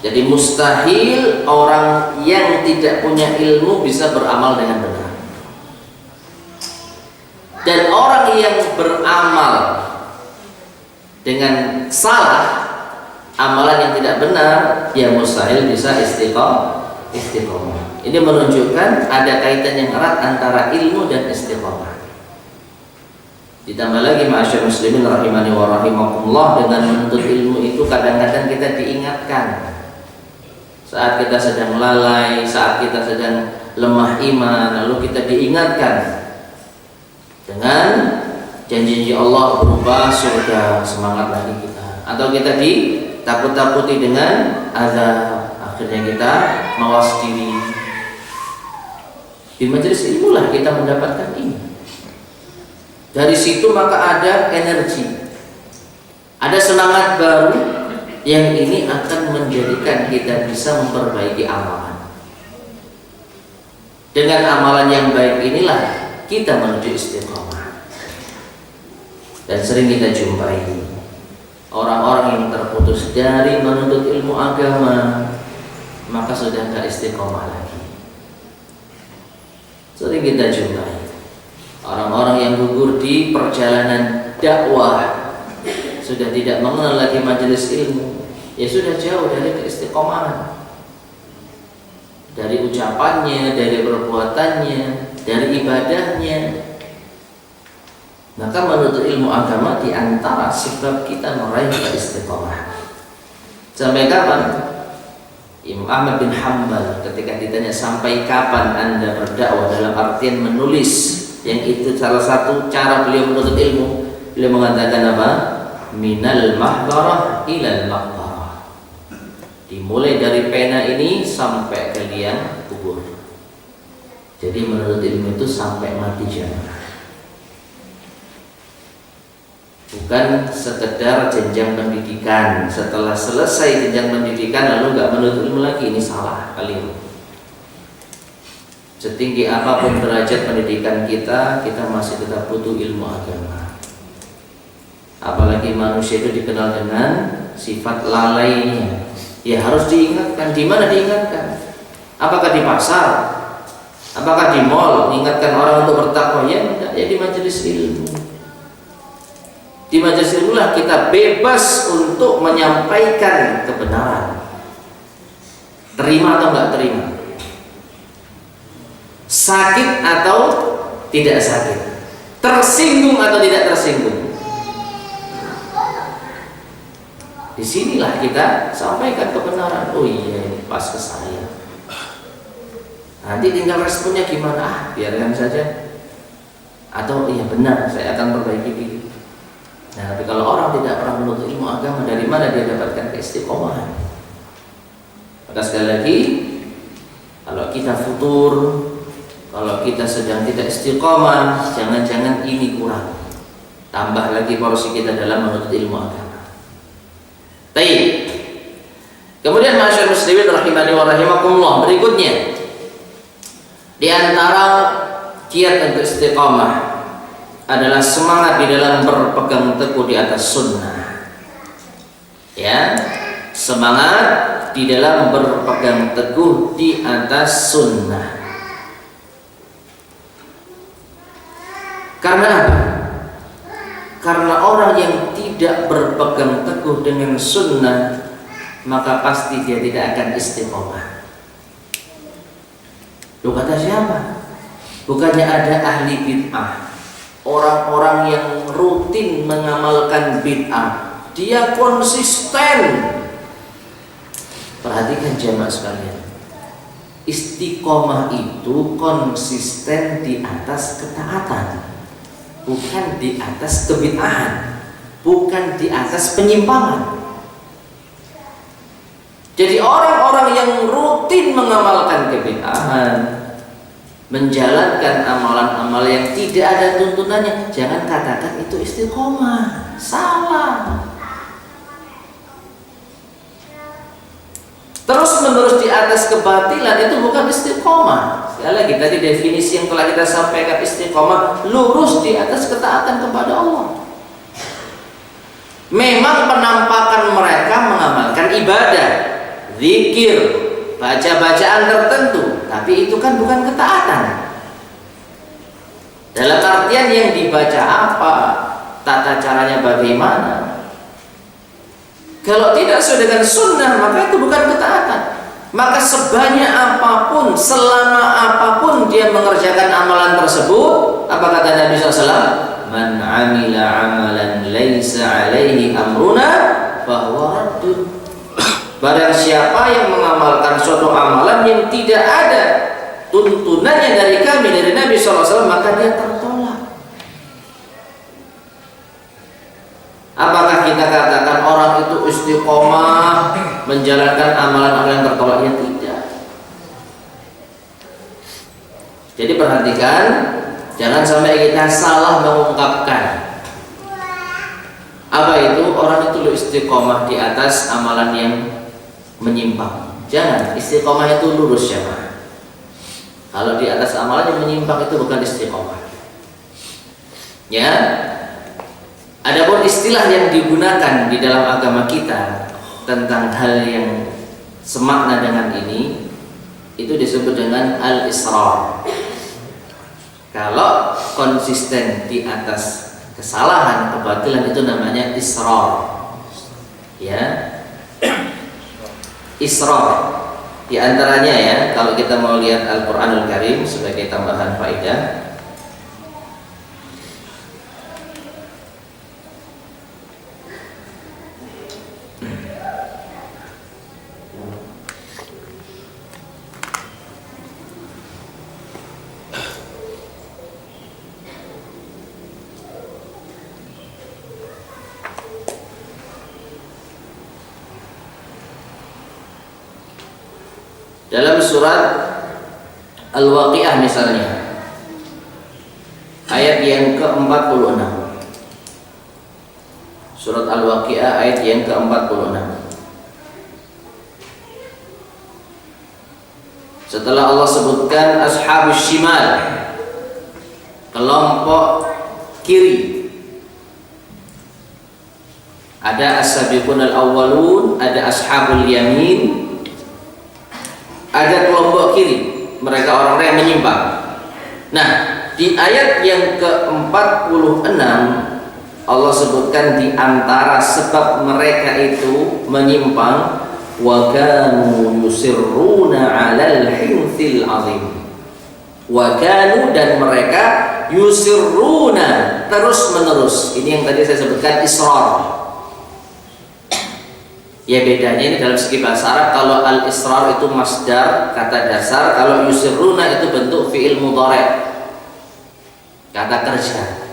jadi mustahil orang yang tidak punya ilmu bisa beramal dengan benar. Dan orang yang beramal dengan salah, amalan yang tidak benar, ya mustahil bisa istiqomah. Ini menunjukkan ada kaitan yang erat antara ilmu dan istiqomah. Ditambah lagi ma'asyar muslimin rahimani wa rahimakumullah, dengan menuntut ilmu itu kadang-kadang kita diingatkan saat kita sedang lalai, saat kita sedang lemah iman, lalu kita diingatkan dengan janji Allah berupa surga, semangat lagi kita. Atau kita ditakut-takuti dengan azab, akhirnya kita mawas diri. Di majelis ilmulah kita mendapatkan ini. Dari situ maka ada energi, ada semangat baru yang ini akan menjadikan kita bisa memperbaiki amalan. Dengan amalan yang baik inilah kita menuju istiqomah. Dan sering kita jumpai orang-orang yang terputus dari menuntut ilmu agama, maka sudah tidak istiqomah lagi. Sering kita jumpai orang-orang yang gugur di perjalanan dakwah, sudah tidak mengenal lagi majelis ilmu, ya sudah jauh dari keistiqomahan, dari ucapannya, dari perbuatannya, dari ibadahnya. Maka menuntut ilmu agama diantara sebab kita meraih keistiqomahan. Sampai kapan? Imam Ahmad bin Hanbal ketika ditanya sampai kapan Anda berdakwah, dalam artian menulis, yang itu salah satu cara beliau menuntut ilmu, beliau mengatakan apa? Minal mahbarah ilal mahbarah. Dimulai dari pena ini sampai ke liang kubur. Jadi menuntut ilmu itu sampai mati jamaah. Bukan sekedar jenjang pendidikan, setelah selesai jenjang pendidikan lalu nggak menuntut ilmu lagi, ini salah, keliru. Setinggi apapun derajat pendidikan kita, kita masih tetap butuh ilmu agama. Apalagi manusia itu dikenal dengan sifat lalainya, ya harus diingatkan. Di mana diingatkan? Apakah di pasar? Apakah di mall mengingatkan orang untuk bertakwa? Ya tidak, ya di majelis ilmu. Di majelis ilmu lah kita bebas untuk menyampaikan kebenaran. Terima atau enggak terima, sakit atau tidak sakit, tersinggung atau tidak tersinggung. Disinilah kita sampaikan kebenaran. Oh iya, ini pas ke saya. Nanti tinggal responnya gimana? Biarkan saja. Atau iya benar, saya akan perbaiki diri. Nah, tapi kalau orang tidak pernah menuntut ilmu agama, dari mana dia dapatkan keistiqomahan? Maka sekali lagi, kalau kita futur, kalau kita sedang tidak istiqomah, jangan-jangan ini kurang. Tambah lagi porsi kita dalam menuntut ilmu agama. Baik. Kemudian masyarakat muslimin rahimani wa rahimakumullah, berikutnya di antara kiat untuk istiqamah adalah semangat di dalam berpegang teguh di atas sunnah. Ya, semangat di dalam berpegang teguh di atas sunnah. Karena apa? Karena orang yang tidak berpegang teguh dengan sunnah, maka pasti dia tidak akan istiqomah. Loh, kata siapa? Bukannya ada ahli bid'ah, orang-orang yang rutin mengamalkan bid'ah, dia konsisten. Perhatikan jamaah sekalian, istiqomah itu konsisten di atas ketaatan, bukan di atas kebid'ahan, bukan di atas penyimpangan. Jadi orang-orang yang rutin mengamalkan kebid'ahan, menjalankan amalan-amalan yang tidak ada tuntunannya, jangan katakan itu istiqomah. Salah. Terus menerus di atas kebatilan itu bukan istiqomah. Sekali lagi tadi definisi yang telah kita sampaikan, istiqomah lurus di atas ketaatan kepada Allah. Memang penampakan mereka mengamalkan ibadah, zikir, baca-bacaan tertentu, tapi itu kan bukan ketaatan. Dalam artian yang dibaca apa, tata caranya bagaimana. Kalau tidak sesuai dengan sunnah, maka itu bukan ketaatan. Maka sebanyak apapun, selama apapun dia mengerjakan amalan tersebut, apa kata Nabi SAW? Man amila amalan laisa alaihi amruna fahuwa raddun. Barang siapa yang mengamalkan suatu amalan yang tidak ada tuntunannya dari kami, dari Nabi SAW, maka dia tertolak. Apakah kita katakan orang itu istiqomah menjalankan amalan-amalan yang tertolak? Ya tidak. Jadi perhatikan, jangan sampai kita salah mengungkapkan apa itu orang itu istiqomah di atas amalan yang menyimpang. Jangan, istiqomah itu lurus ya Pak. Kalau di atas amalan yang menyimpang itu bukan istiqomah. Ya. Adapun istilah yang digunakan di dalam agama kita tentang hal yang semakna dengan ini, itu disebut dengan al-israr. Kalau konsisten di atas kesalahan, kebatilan, itu namanya israr. Ya, israr. Di antaranya ya, kalau kita mau lihat Al-Qur'anul Karim sebagai tambahan faedah, dalam surat Al-Waqiah misalnya, ayat yang ke-46. Surat Al-Waqiah ayat yang ke-46. Setelah Allah sebutkan ashabus shimal, kelompok kiri, ada as-sabiqun al-awwalun, ada ashabul yamin, ada kelompok kiri, mereka orang-orang yang menyimpang. Nah, di ayat yang ke-46 Allah sebutkan di antara sebab mereka itu menyimpang, wa kanu yusirruna 'alal hinthil 'azim. Wa kanu, dan mereka yusirruna, terus-menerus. Ini yang tadi saya sebutkan israr. Ya, bedanya ini dalam segi bahasa Arab, kalau al-israr itu masdar, kata dasar. Kalau yusirruna itu bentuk fi'il mudhari', kata kerja.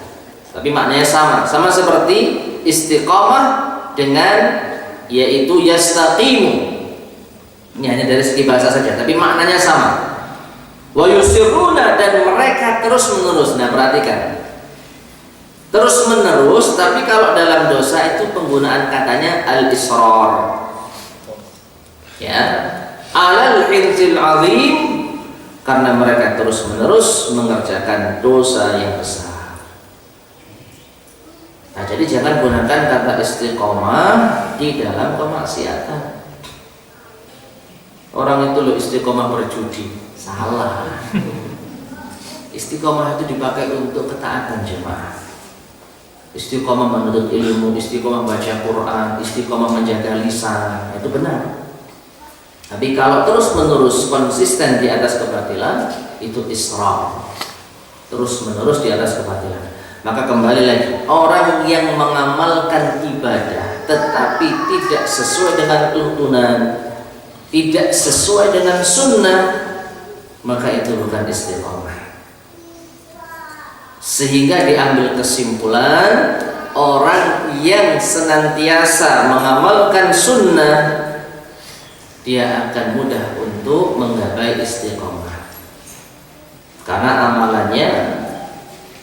Tapi maknanya sama seperti istiqamah dengan yaitu yastaqimu. Ini hanya dari segi bahasa saja, tapi maknanya sama. Wa yusirruna, dan mereka terus-menerus. Nah, perhatikan. terus menerus, tapi kalau dalam dosa itu penggunaan katanya al-israr. Ya, alal hinzil azim, karena mereka terus menerus mengerjakan dosa yang besar. Nah, jadi jangan gunakan kata istiqomah di dalam kemaksiatan. Orang itu loh istiqomah berjudi, salah. Istiqomah itu dipakai untuk ketaatan jemaah. Istiqomah menuntut ilmu, istiqomah baca Quran, istiqomah menjaga lisan, itu benar. Tapi kalau terus menerus konsisten di atas kebatilan, itu israr. Terus menerus di atas kebatilan. Maka kembali lagi, orang yang mengamalkan ibadah tetapi tidak sesuai dengan tuntunan, tidak sesuai dengan sunnah, maka itu bukan istiqomah. Sehingga diambil kesimpulan, orang yang senantiasa mengamalkan sunnah, dia akan mudah untuk menggapai istiqomah. Karena amalannya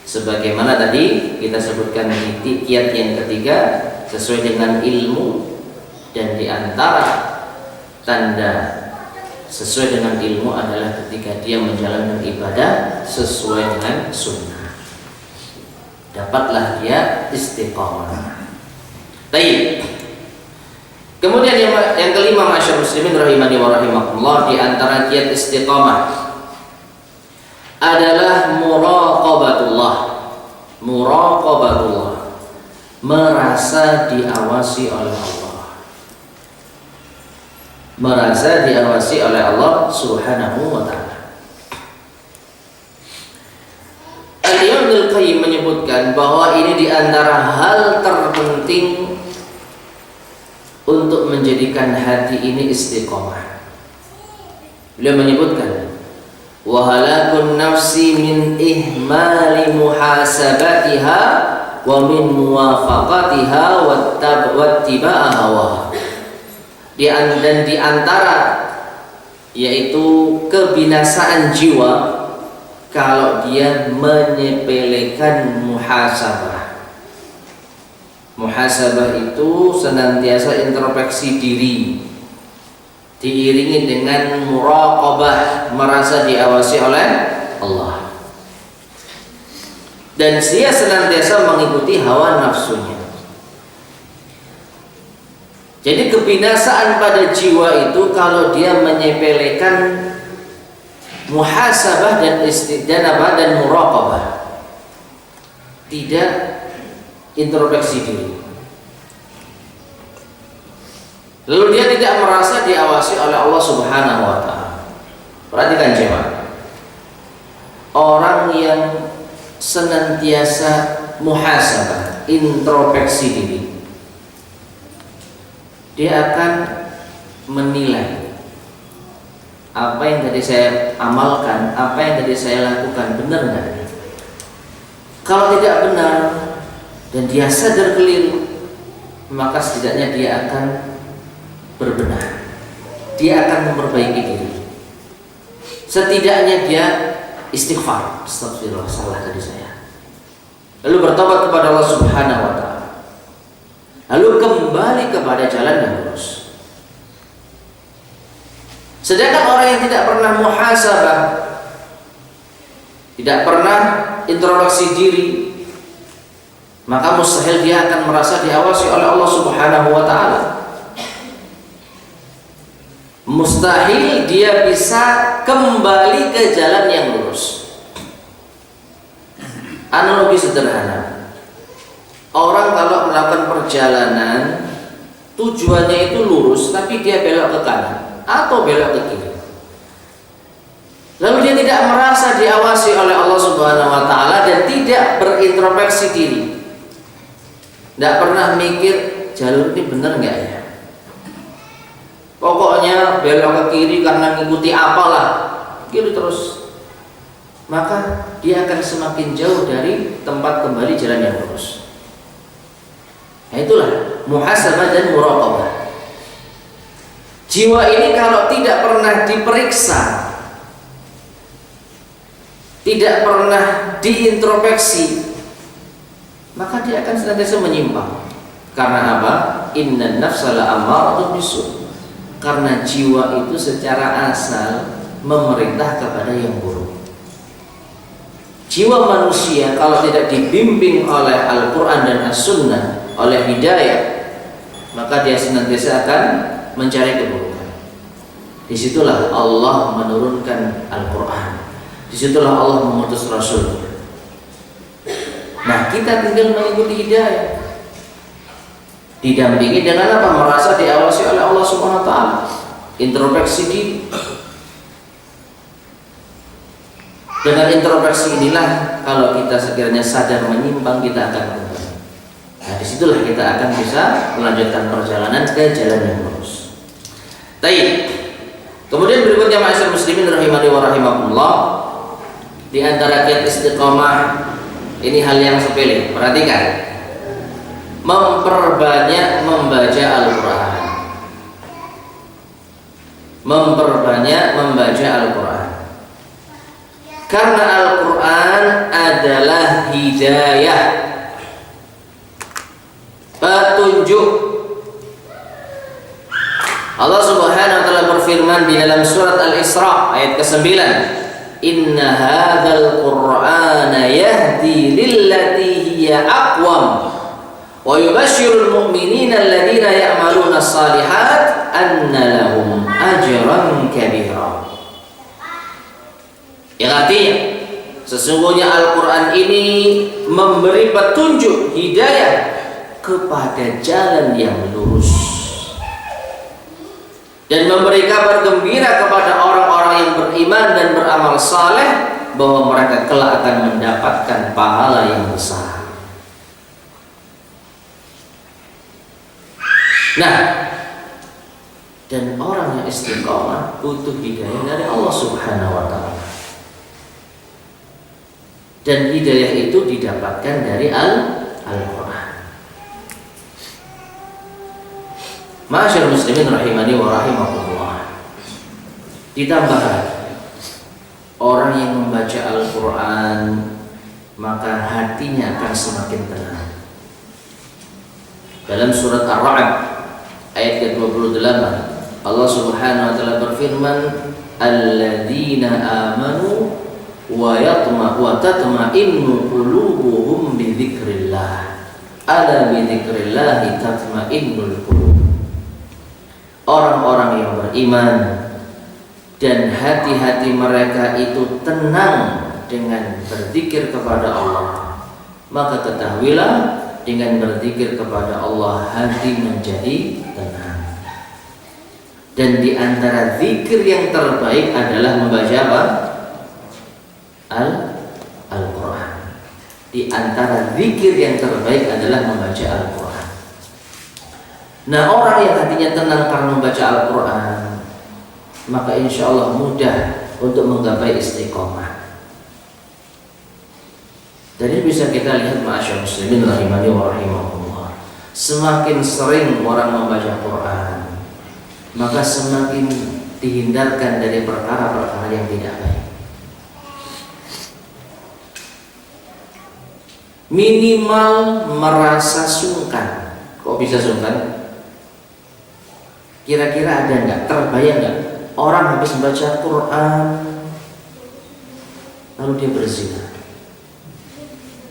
sebagaimana tadi kita sebutkan di kiat yang ketiga, sesuai dengan ilmu, dan di antara tanda sesuai dengan ilmu adalah ketika dia menjalankan ibadah sesuai dengan sunnah, dapatlah dia istiqomah. Baik. Kemudian yang kelima, masyarakat muslimin rahimani wa rahimakumullah, di antara kiat istiqomah adalah muraqabatullah. Muraqabatullah, merasa diawasi oleh Allah. Merasa diawasi oleh Allah Subhanahu wa ta'ala. Al-Imam Ibnul Qayyim menyebutkan bahwa ini di antara hal terpenting untuk menjadikan hati ini istiqomah. Beliau menyebutkan, wa halakun nafsi min ihmali muhasabatiha wa min muwafaqatiha wattiba'a hawa. Dan di antara yaitu kebinasaan jiwa kalau dia menyepelekan muhasabah. Muhasabah itu senantiasa introspeksi diri, diiringi dengan muraqabah, merasa diawasi oleh Allah, dan dia senantiasa mengikuti hawa nafsunya. Jadi kebinasaan pada jiwa itu kalau dia menyepelekan muhasabah dan muraqabah, tidak introspeksi diri, lalu dia tidak merasa diawasi oleh Allah Subhanahu wa ta'ala. Perhatikan jemaah, orang yang senantiasa muhasabah, introspeksi diri, dia akan menilai apa yang tadi saya amalkan, apa yang tadi saya lakukan, benar nggak? Kalau tidak benar dan dia sadar keliru, maka setidaknya dia akan berbenah, dia akan memperbaiki diri. Setidaknya dia istighfar, astagfirullah, salah tadi saya, lalu bertobat kepada Allah Subhanahu wa ta'ala, lalu kembali kepada jalan yang lurus. Sedangkan orang yang tidak pernah muhasabah, tidak pernah introspeksi diri, maka mustahil dia akan merasa diawasi oleh Allah Subhanahu wa ta'ala. Mustahil dia bisa kembali ke jalan yang lurus. Analogi sederhana, orang kalau melakukan perjalanan tujuannya itu lurus, tapi dia belok ke kanan atau belok ke kiri, lalu dia tidak merasa diawasi oleh Allah Subhanahu wa ta'ala dan tidak berintrospeksi diri, tidak pernah mikir jalur ini benar nggak ya, pokoknya belok ke kiri karena ngikuti apalah, kiri terus, maka dia akan semakin jauh dari tempat kembali jalan yang lurus. Nah, itulah muhasabah dan muraqabah. Jiwa ini kalau tidak pernah diperiksa, tidak pernah diintrospeksi, maka dia akan senantiasa menyimpang. Karena apa? Innan nafsa la'ammaratun bisu'. Karena jiwa itu secara asal memerintah kepada yang buruk. Jiwa manusia kalau tidak dibimbing oleh Al-Quran dan As-Sunnah, oleh hidayah, maka dia senantiasa akan mencari keburukan. Disitulah Allah menurunkan Al-Quran, disitulah Allah mengutus Rasul. Nah, kita tinggal mengikuti hidayah, didampingi dengan apa? Merasa diawasi oleh Allah Subhanahu wa taala. Introspeksi diri. Dengan introspeksi inilah kalau kita sekiranya sadar menyimpang, kita akan kembali. Nah, disitulah kita akan bisa melanjutkan perjalanan ke jalan yang lurus. Baik. Kemudian berikutnya ma'asyiral muslimin rahimani wa rahimakumullah, di antara kiat istiqomah ini hal yang sepele. Perhatikan. Memperbanyak membaca Al-Quran. Memperbanyak membaca Al-Quran. Karena Al-Quran adalah hidayah, petunjuk. Allah Subhanahu wa taala berfirman di dalam surat Al-Isra ayat ke-9, "Inna hadzal Qur'ana yahdi lillati hiya aqwam wa yubashshirul mu'minina alladziina ya'maluna as-shalihat anna lahum ajran kabira." Yang artinya sesungguhnya Al-Quran ini memberi petunjuk hidayah kepada jalan yang lurus dan memberi kabar gembira kepada orang-orang yang beriman dan beramal saleh bahwa mereka kelak akan mendapatkan pahala yang besar. Nah, dan orang yang istiqomah butuh hidayah dari Allah Subhanahu wa taala. Dan hidayah itu didapatkan dari Al-Quran. Ma'asyiral muslimin rahimani wa rahimakumullah. Ditambah lagi, orang yang membaca Al-Quran maka hatinya akan semakin tenang. Dalam surat Ar-Ra'd ayat ke-28 Allah Subhanahu wa taala berfirman, "Alladzina amanu wa tatma'innu qulubuhum bi dzikrillah. Ala bi dzikrillah tatma'innul qulub." Orang-orang yang beriman dan hati-hati mereka itu tenang dengan berzikir kepada Allah, maka ketahuilah dengan berzikir kepada Allah hati menjadi tenang. Dan di antara zikir yang terbaik adalah membaca apa? Al-Quran. Di antara zikir yang terbaik adalah membaca Al-Quran. Nah, orang yang hatinya tenang karena membaca Al-Quran, maka insya Allah mudah untuk menggapai istiqomah. Jadi bisa kita lihat ma'asyiral muslimin rahimani wa rahimakumullah, semakin sering orang membaca Quran, maka semakin dihindarkan dari perkara-perkara yang tidak baik. Minimal merasa sungkan. Kok bisa sungkan? Kira-kira ada enggak? Terbayang enggak? Orang habis membaca Quran lalu dia berzina,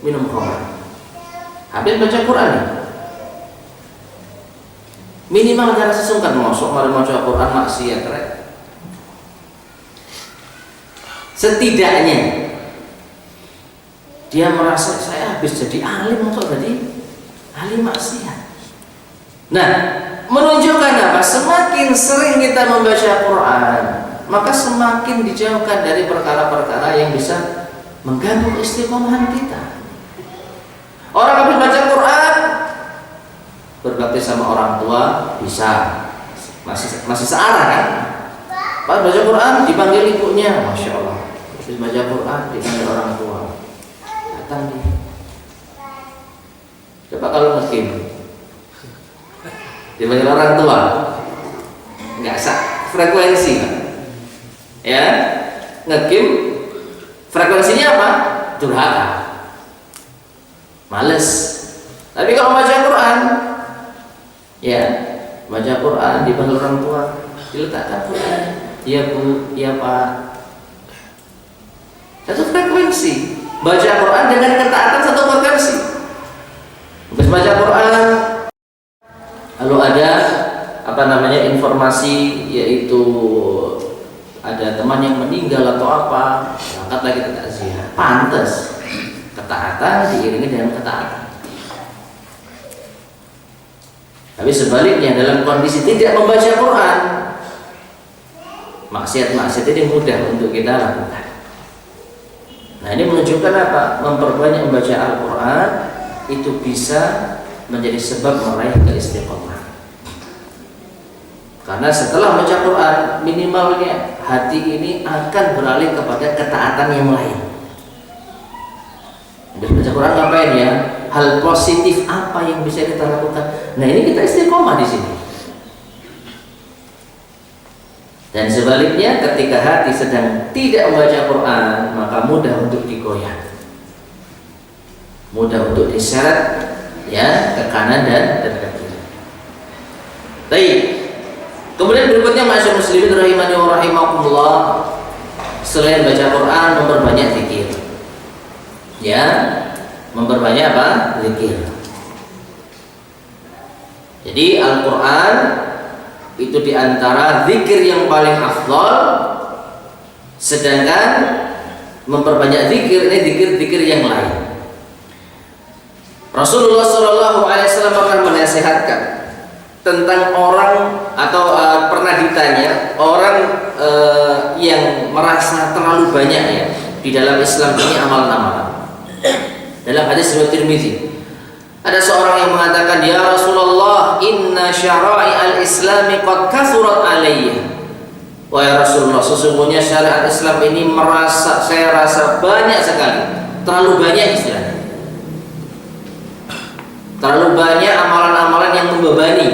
minum khamar. Habis baca Quran, minimal ada rasa sungkan. Masuk mari baca Quran maksiat, setidaknya dia merasa saya habis jadi alim untuk jadi alim maksiat. Nah, menunjukkan apa? Semakin sering kita membaca Quran, maka semakin dijauhkan dari perkara-perkara yang bisa mengganggu istiqomahan kita. Orang habis baca Quran, berbakti sama orang tua bisa, masih searah kan? Pas baca Quran dipanggil ibunya, masya Allah. Habis baca Quran dipanggil orang tua. Coba kalau ngekim dipanggil orang tua, nggak frekuensi kan? Ya, ngekim frekuensinya apa? Durhaka. males. Tapi kalau baca Quran, ya baca Quran dipanggil orang tua, diletakkan Quran, ya Bu, ya Pak, satu frekuensi. Baca Quran dengan ketaatan satu frekuensi. Habis baca Quran, lalu ada informasi, yaitu ada teman yang meninggal atau apa, angkat lagi ke takziah. Pantas ketaatan diiringi dengan ketaatan. Tapi sebaliknya, dalam kondisi tidak membaca Quran, maksiat-maksiat ini mudah untuk kita lakukan. Nah, ini menunjukkan apa? Memperbanyak membaca Al-Quran itu bisa menjadi sebab meraih keistiqomah. Karena setelah baca Quran, minimalnya hati ini akan beralih kepada ketaatan yang lain. Habis baca Quran ngapain ya? Hal positif apa yang bisa kita lakukan? Nah, ini kita istiqomah di sini. Dan sebaliknya, ketika hati sedang tidak membaca Quran, maka mudah untuk digoyah, mudah untuk diseret, ya, ke kanan dan ke kiri. Baik. Kemudian berikutnya, ma'asyiral muslimin rahimani wa rahimakumullah, selain baca Quran, memperbanyak zikir. Ya, memperbanyak apa? Zikir. Jadi Al-Quran itu diantara zikir yang paling afdal, sedangkan memperbanyak zikir ini zikir-zikir yang lain. Rasulullah SAW pernah menasihatkan tentang orang, atau pernah ditanya orang yang merasa terlalu banyak ya di dalam Islam ini amalan-amalan. Dalam hadis riwayat Tirmidzi, ada seorang yang mengatakan, "Ya Rasulullah, inna syara'i al-Islami qad kathurat alayya." Wahai Rasulullah, sesungguhnya syariat Islam ini saya rasa banyak sekali, terlalu banyak istilahnya. Terlalu banyak amalan-amalan yang membebani.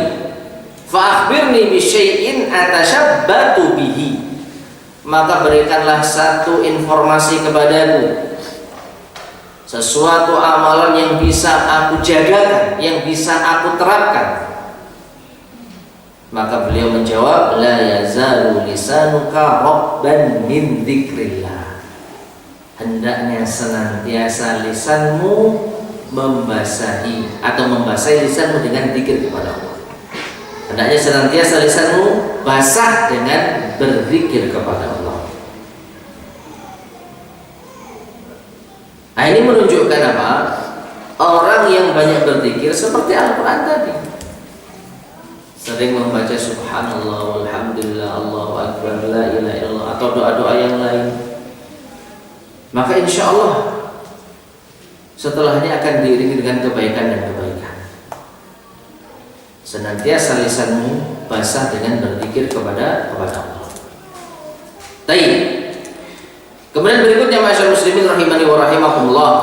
Fa akhbirni bi syai'in atashabbatu bihi. Maka berikanlah satu informasi kepadaku, sesuatu amalan yang bisa aku jagakan, yang bisa aku terapkan. Maka beliau menjawab, la yazalu lisanuka rabban min dzikrillah. Hendaknya senantiasa lisanmu membasahi lisanmu dengan zikir kepada Allah. Hendaknya senantiasa lisanmu basah dengan berzikir kepada Allah. Nah, ini menunjukkan apa? Orang yang banyak berzikir seperti Al-Quran tadi, sering membaca subhanallah walhamdulillah Allahu akbar la ilaha illallah, atau doa-doa yang lain, maka insya Allah setelahnya akan diiringi dengan kebaikan dan kebaikan. Senantiasa lisanmu basah dengan berzikir kepada Allah. Baik. Kemudian berikutnya, ma'asyiral muslimin rahimani wa rahimakumullah,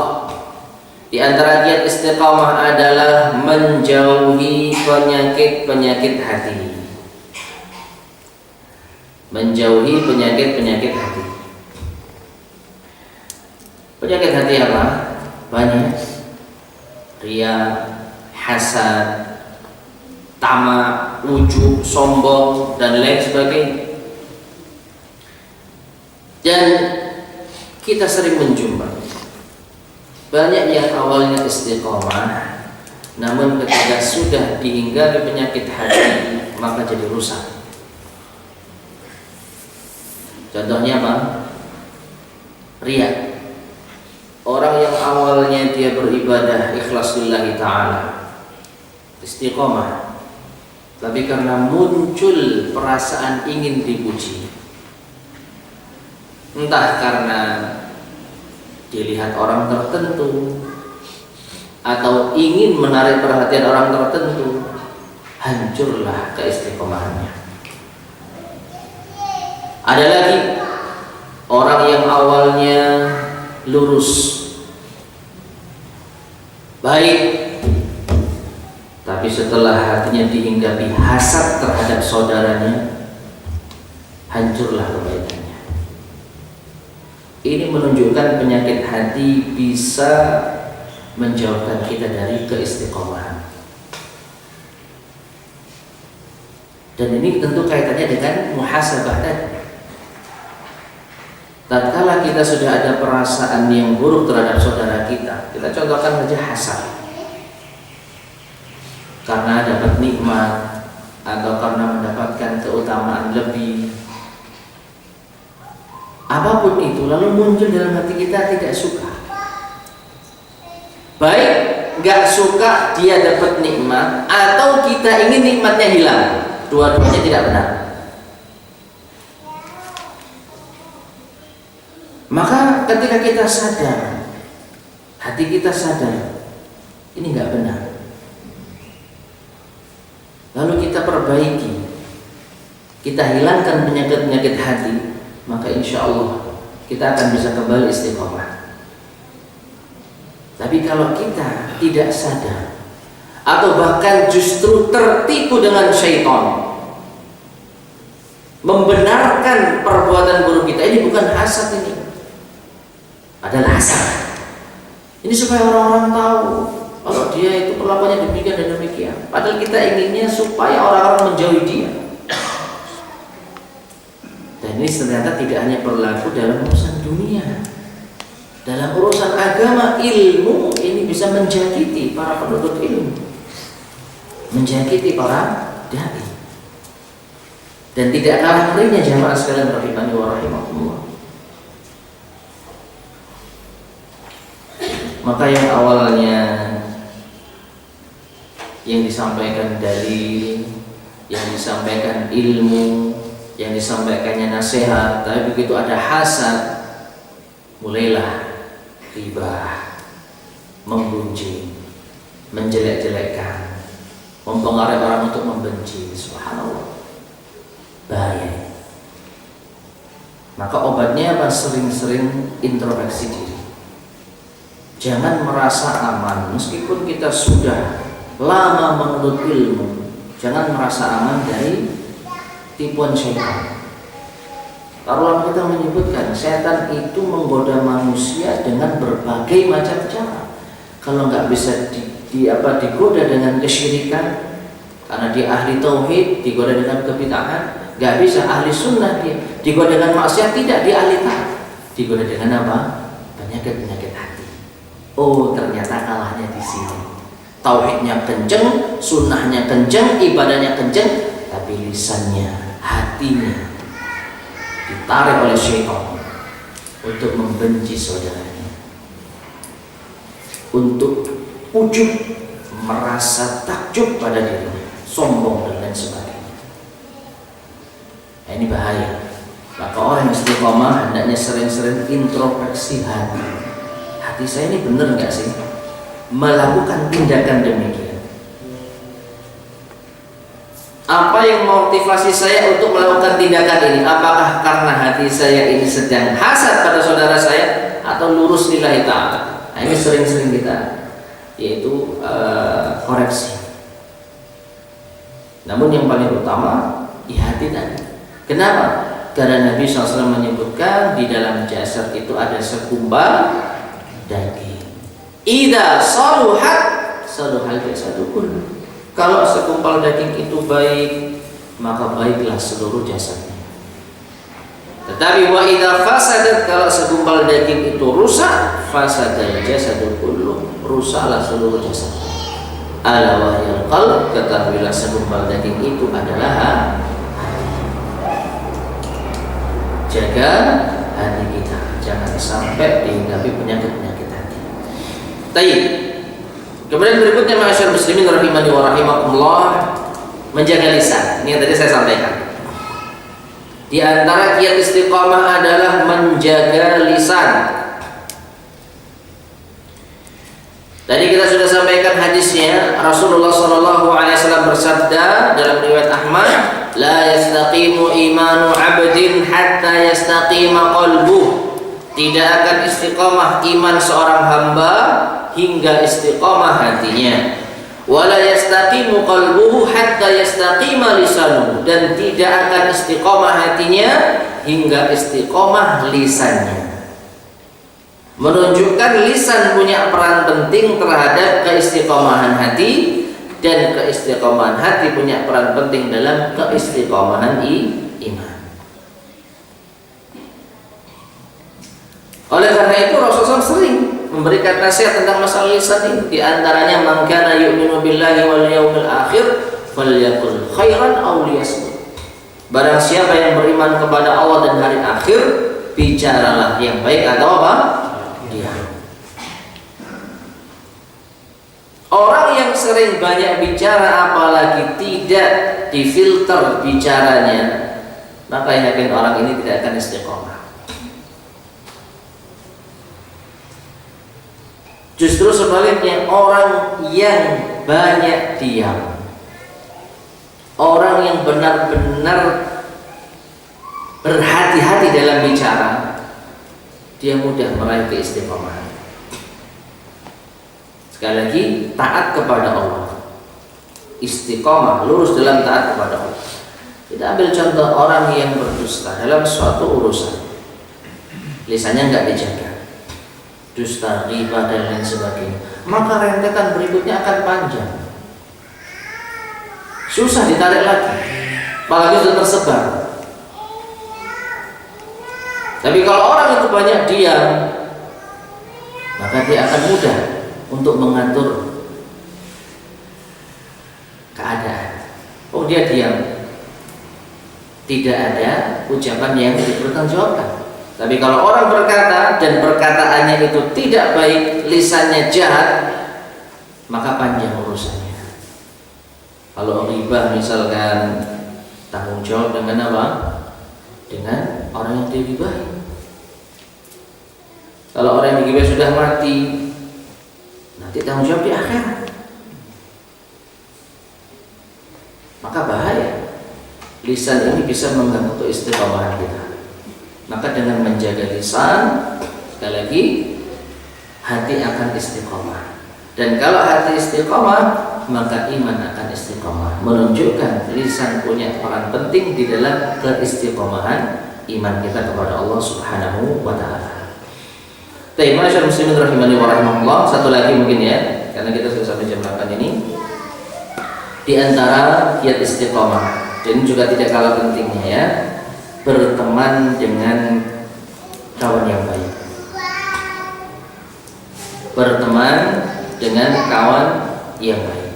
di antara kiat istiqamah adalah menjauhi penyakit-penyakit hati. Menjauhi penyakit-penyakit hati. Penyakit hati apa? Banyak. Riya, hasad, tamak, ujub, sombong, dan lain sebagainya. Dan kita sering menjumpai banyak yang awalnya istiqomah, namun ketika sudah dihinggapi penyakit hati, maka jadi rusak. Contohnya apa? Riya. Orang yang awalnya dia beribadah ikhlas lillahi ta'ala, istiqomah, tapi karena muncul perasaan ingin dipuji, entah karena dilihat orang tertentu atau ingin menarik perhatian orang tertentu, hancurlah keistiqomahannya. Ada lagi orang yang awalnya lurus, baik, tapi setelah hatinya dihinggapi hasad terhadap saudaranya, hancurlah kebaikannya. Ini menunjukkan penyakit hati bisa menjauhkan kita dari keistiqomahan. Dan ini tentu kaitannya dengan muhasabah tadi. Tatkala kita sudah ada perasaan yang buruk terhadap saudara kita contohkan saja hasad, karena dapat nikmat atau karena mendapatkan keutamaan lebih, apapun itu, lalu muncul dalam hati kita tidak suka, baik nggak suka dia dapat nikmat atau kita ingin nikmatnya hilang, dua-duanya tidak benar. Maka ketika kita sadar, hati kita sadar ini nggak benar, lalu kita perbaiki, kita hilangkan penyakit-penyakit hati, maka insya Allah kita akan bisa kembali istiqomah. Tapi kalau kita tidak sadar atau bahkan justru tertipu dengan syaitan, membenarkan perbuatan buruk kita, ini bukan hasad, ini adalah hasad. Ini supaya orang-orang tahu kalau dia itu perlakuannya demikian dan demikian. Padahal kita inginnya supaya orang-orang menjauhi dia. Dan ini ternyata tidak hanya berlaku dalam urusan dunia, dalam urusan agama, ilmu ini bisa menjangkiti para penuntut ilmu, menjangkiti para dai. Dan tidak kalah ngerinya jamaah sekalian rahimani wa rahimakumullah. Maka yang awalnya yang disampaikan dalil, yang disampaikan ilmu, yang disampaikannya nasihat, tapi begitu ada hasad, mulailah ribah, menggunjing, menjelek-jelekkan, mempengaruhi orang untuk membenci. Subhanallah, bahaya. Maka obatnya apa? Sering-sering introspeksi diri. Jangan merasa aman meskipun kita sudah lama menuntut ilmu. Jangan merasa aman dari tipuan syaitan. Kalau kita menyebutkan setan itu menggoda manusia dengan berbagai macam cara. Kalau nggak bisa digoda dengan kesyirikan, karena dia ahli tauhid, digoda dengan kebid'ahan. Nggak bisa ahli sunnah, dia digoda dengan maksiat, tidak, dia ahli taat. Digoda dengan apa? Penyakit-penyakit hati. Oh, ternyata kalahnya di sini. Tauhidnya kenceng, sunnahnya kenceng, ibadahnya kenceng, tapi lisannya, hatinya ditarik oleh syaitan untuk membenci saudaranya, untuk ujub, merasa takjub pada dirinya, sombong dan lain sebagainya. Nah, ini bahaya. Maka orang yang istiqomah hendaknya sering-sering introspeksi hati. Hati saya ini benar nggak sih melakukan tindakan demikian? Apa yang motivasi saya untuk melakukan tindakan ini? Apakah karena hati saya ini sedang hasad pada saudara saya, atau lurus lillahi ta'ala? Nah, ini sering-sering kita yaitu koreksi. Namun yang paling utama di hati tadi. Kenapa? Karena Nabi SAW menyebutkan di dalam jasad itu ada segumpal daging. Idza saluhat saluhal jasadu kullu. Kalau segumpal daging itu baik, maka baiklah seluruh jasadnya. Tetapi wa idza fasadat, kalau segumpal daging itu rusak, fasadal jasadu kullu, rusaklah seluruh jasad. Ala wahyal qalb, ketahuilah segumpal daging itu adalah hati. Jaga hati kita, jangan sampai dihinggapi penyakit-penyakit hati. Baik. Kemudian berikutnya, ma'asyar muslimin rahimani wa rahimakumullah, menjaga lisan. Ini yang tadi saya sampaikan. Di antara kiat istiqamah adalah menjaga lisan. Tadi kita sudah sampaikan hadisnya. Rasulullah SAW bersabda dalam riwayat Ahmad, la yastaqimu imanu 'abdin hatta yastaqima qalbuh. Tidak akan istiqamah iman seorang hamba hingga istiqamah hatinya. Wala yastaqimu qalbuhu hatta yastaqima lisanuhu, dan tidak akan istiqamah hatinya hingga istiqamah lisannya. menunjukkan lisan punya peran penting terhadap keistiqomahan hati, dan keistiqomahan hati punya peran penting dalam keistiqomahan iman. Oleh karena itu Rasulullah sering memberikan nasihat tentang masalah lisan ini. Di antaranya, man kana yu'minu billahi wal yawmil akhir falyaqul khairan aw liyasmut. Barang siapa yang beriman kepada Allah dan hari akhir, bicaralah yang baik atau apa? Diam. Orang yang sering banyak bicara apalagi tidak difilter bicaranya, maka yakin orang ini tidak akan istiqomah. Justru sebaliknya, orang yang banyak diam, orang yang benar-benar berhati-hati dalam bicara, dia mudah meraih keistiqomahan. Sekali lagi, taat kepada Allah, istiqomah, lurus dalam taat kepada Allah. Kita ambil contoh orang yang berdusta dalam suatu urusan, lisannya nggak dijaga, dusta, ghibah dan lain sebagainya, maka rentetan berikutnya akan panjang, susah ditarik lagi, apalagi sudah tersebar. Tapi kalau orang itu banyak diam, maka dia akan mudah untuk mengatur keadaan. Oh, dia diam, tidak ada ucapan yang dipertanggungjawabkan. Tapi kalau orang berkata dan perkataannya itu tidak baik, lisannya jahat, maka panjang urusannya. Kalau ghibah misalkan, tanggung jawab dengan apa? Dengan orang yang digibahi. Kalau orang yang digibahi sudah mati, nanti tanggung jawab di akhirat. Maka bahaya. Lisan ini bisa mengganggu keistiqomahan kita. Maka dengan menjaga lisan, sekali lagi, hati akan istiqomah. Dan kalau hati istiqomah, maka iman akan istiqomah. Menunjukkan lisan punya peran penting di dalam keistiqomahan iman kita kepada Allah Subhanahu wa ta'ala. Baik, masyaallah muslimin rahimani wa rahimakumullah. Satu lagi mungkin ya, karena kita sudah sampai jam 8 ini. Di antara kiat istiqomah, dan juga tidak kalah pentingnya ya, berteman dengan kawan yang baik. Berteman dengan kawan yang baik.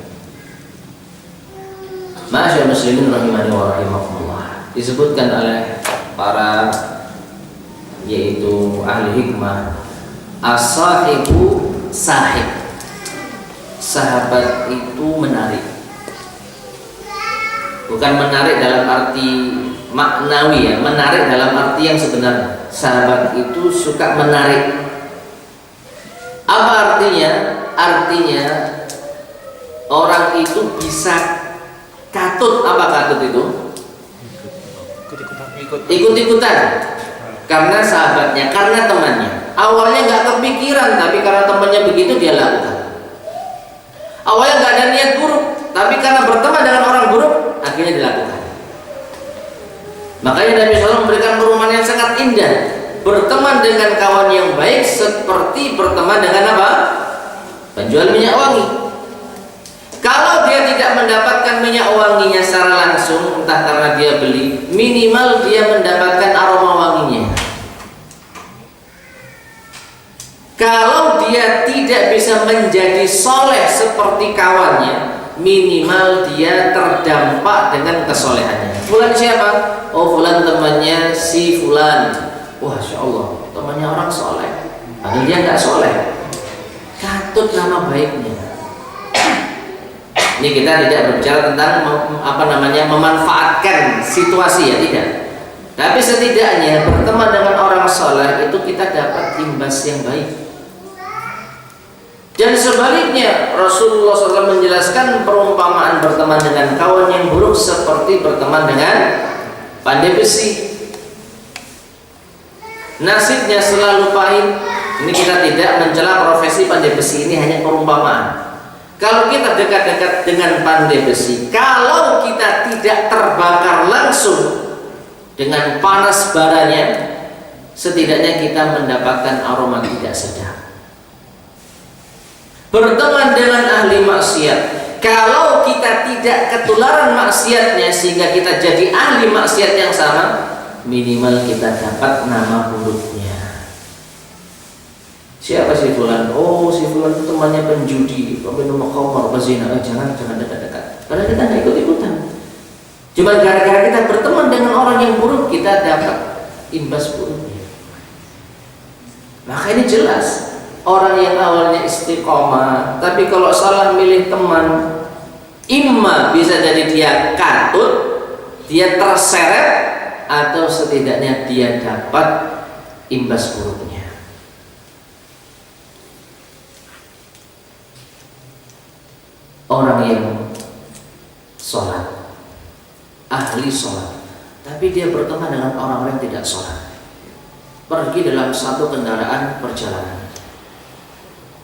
Masyaallah muslimin rahimani wa rahimakumullah. Disebutkan oleh para yaitu ahli hikmah, as-sahibu sahib. Sahabat itu menarik. Bukan menarik dalam arti maknawi ya, menarik dalam arti yang sebenarnya. Sahabat itu suka menarik. Apa artinya? Artinya orang itu bisa katut. Apa katut itu? Ikut-ikutan. Karena sahabatnya, karena temannya. Awalnya nggak kepikiran, tapi karena temannya begitu dia lakukan. Awalnya nggak ada niat buruk, tapi karena berteman dengan orang buruk, akhirnya dilakukan. Makanya Nabi SAW memberikan perumpamaan yang sangat indah. Berteman dengan kawan yang baik seperti berteman dengan apa? Penjual minyak wangi. Kalau dia tidak mendapatkan minyak wanginya secara langsung, entah karena dia beli, minimal dia mendapatkan aroma wanginya. Kalau dia tidak bisa menjadi soleh seperti kawannya, minimal dia terdampak dengan kesolehannya. Fulan siapa? Oh, fulan temannya si fulan. Wah, Masya Allah, temannya orang soleh, padahal dia nggak soleh. Katut nama baiknya. Ini kita tidak berbicara tentang memanfaatkan situasi ya, tidak. Tapi setidaknya berteman dengan orang soleh itu kita dapat imbas yang baik. Dan sebaliknya, Rasulullah SAW menjelaskan perumpamaan berteman dengan kawan yang buruk seperti berteman dengan pandai besi. Nasibnya selalu pahit. Ini kita tidak mencela profesi pandai besi, ini hanya perumpamaan. Kalau kita dekat-dekat dengan pandai besi, kalau kita tidak terbakar langsung dengan panas baranya, setidaknya kita mendapatkan aroma tidak sedap. Berteman dengan ahli maksiat, kalau kita tidak ketularan maksiatnya sehingga kita jadi ahli maksiat yang sama, minimal kita dapat nama buruknya. Siapa si fulan? Oh, si fulan itu temannya penjudi, minum khamar, berzina. Jangan dekat-dekat. Padahal kita tidak ikut-ikutan. Cuma gara-gara kita berteman dengan orang yang buruk, kita dapat imbas buruknya. Maka ini jelas, orang yang awalnya istiqomah, tapi kalau salah milih teman, imma bisa jadi dia katut, dia terseret, atau setidaknya dia dapat imbas buruknya. Orang yang sholat, ahli sholat, tapi dia berteman dengan orang-orang yang tidak sholat, pergi dalam satu kendaraan perjalanan,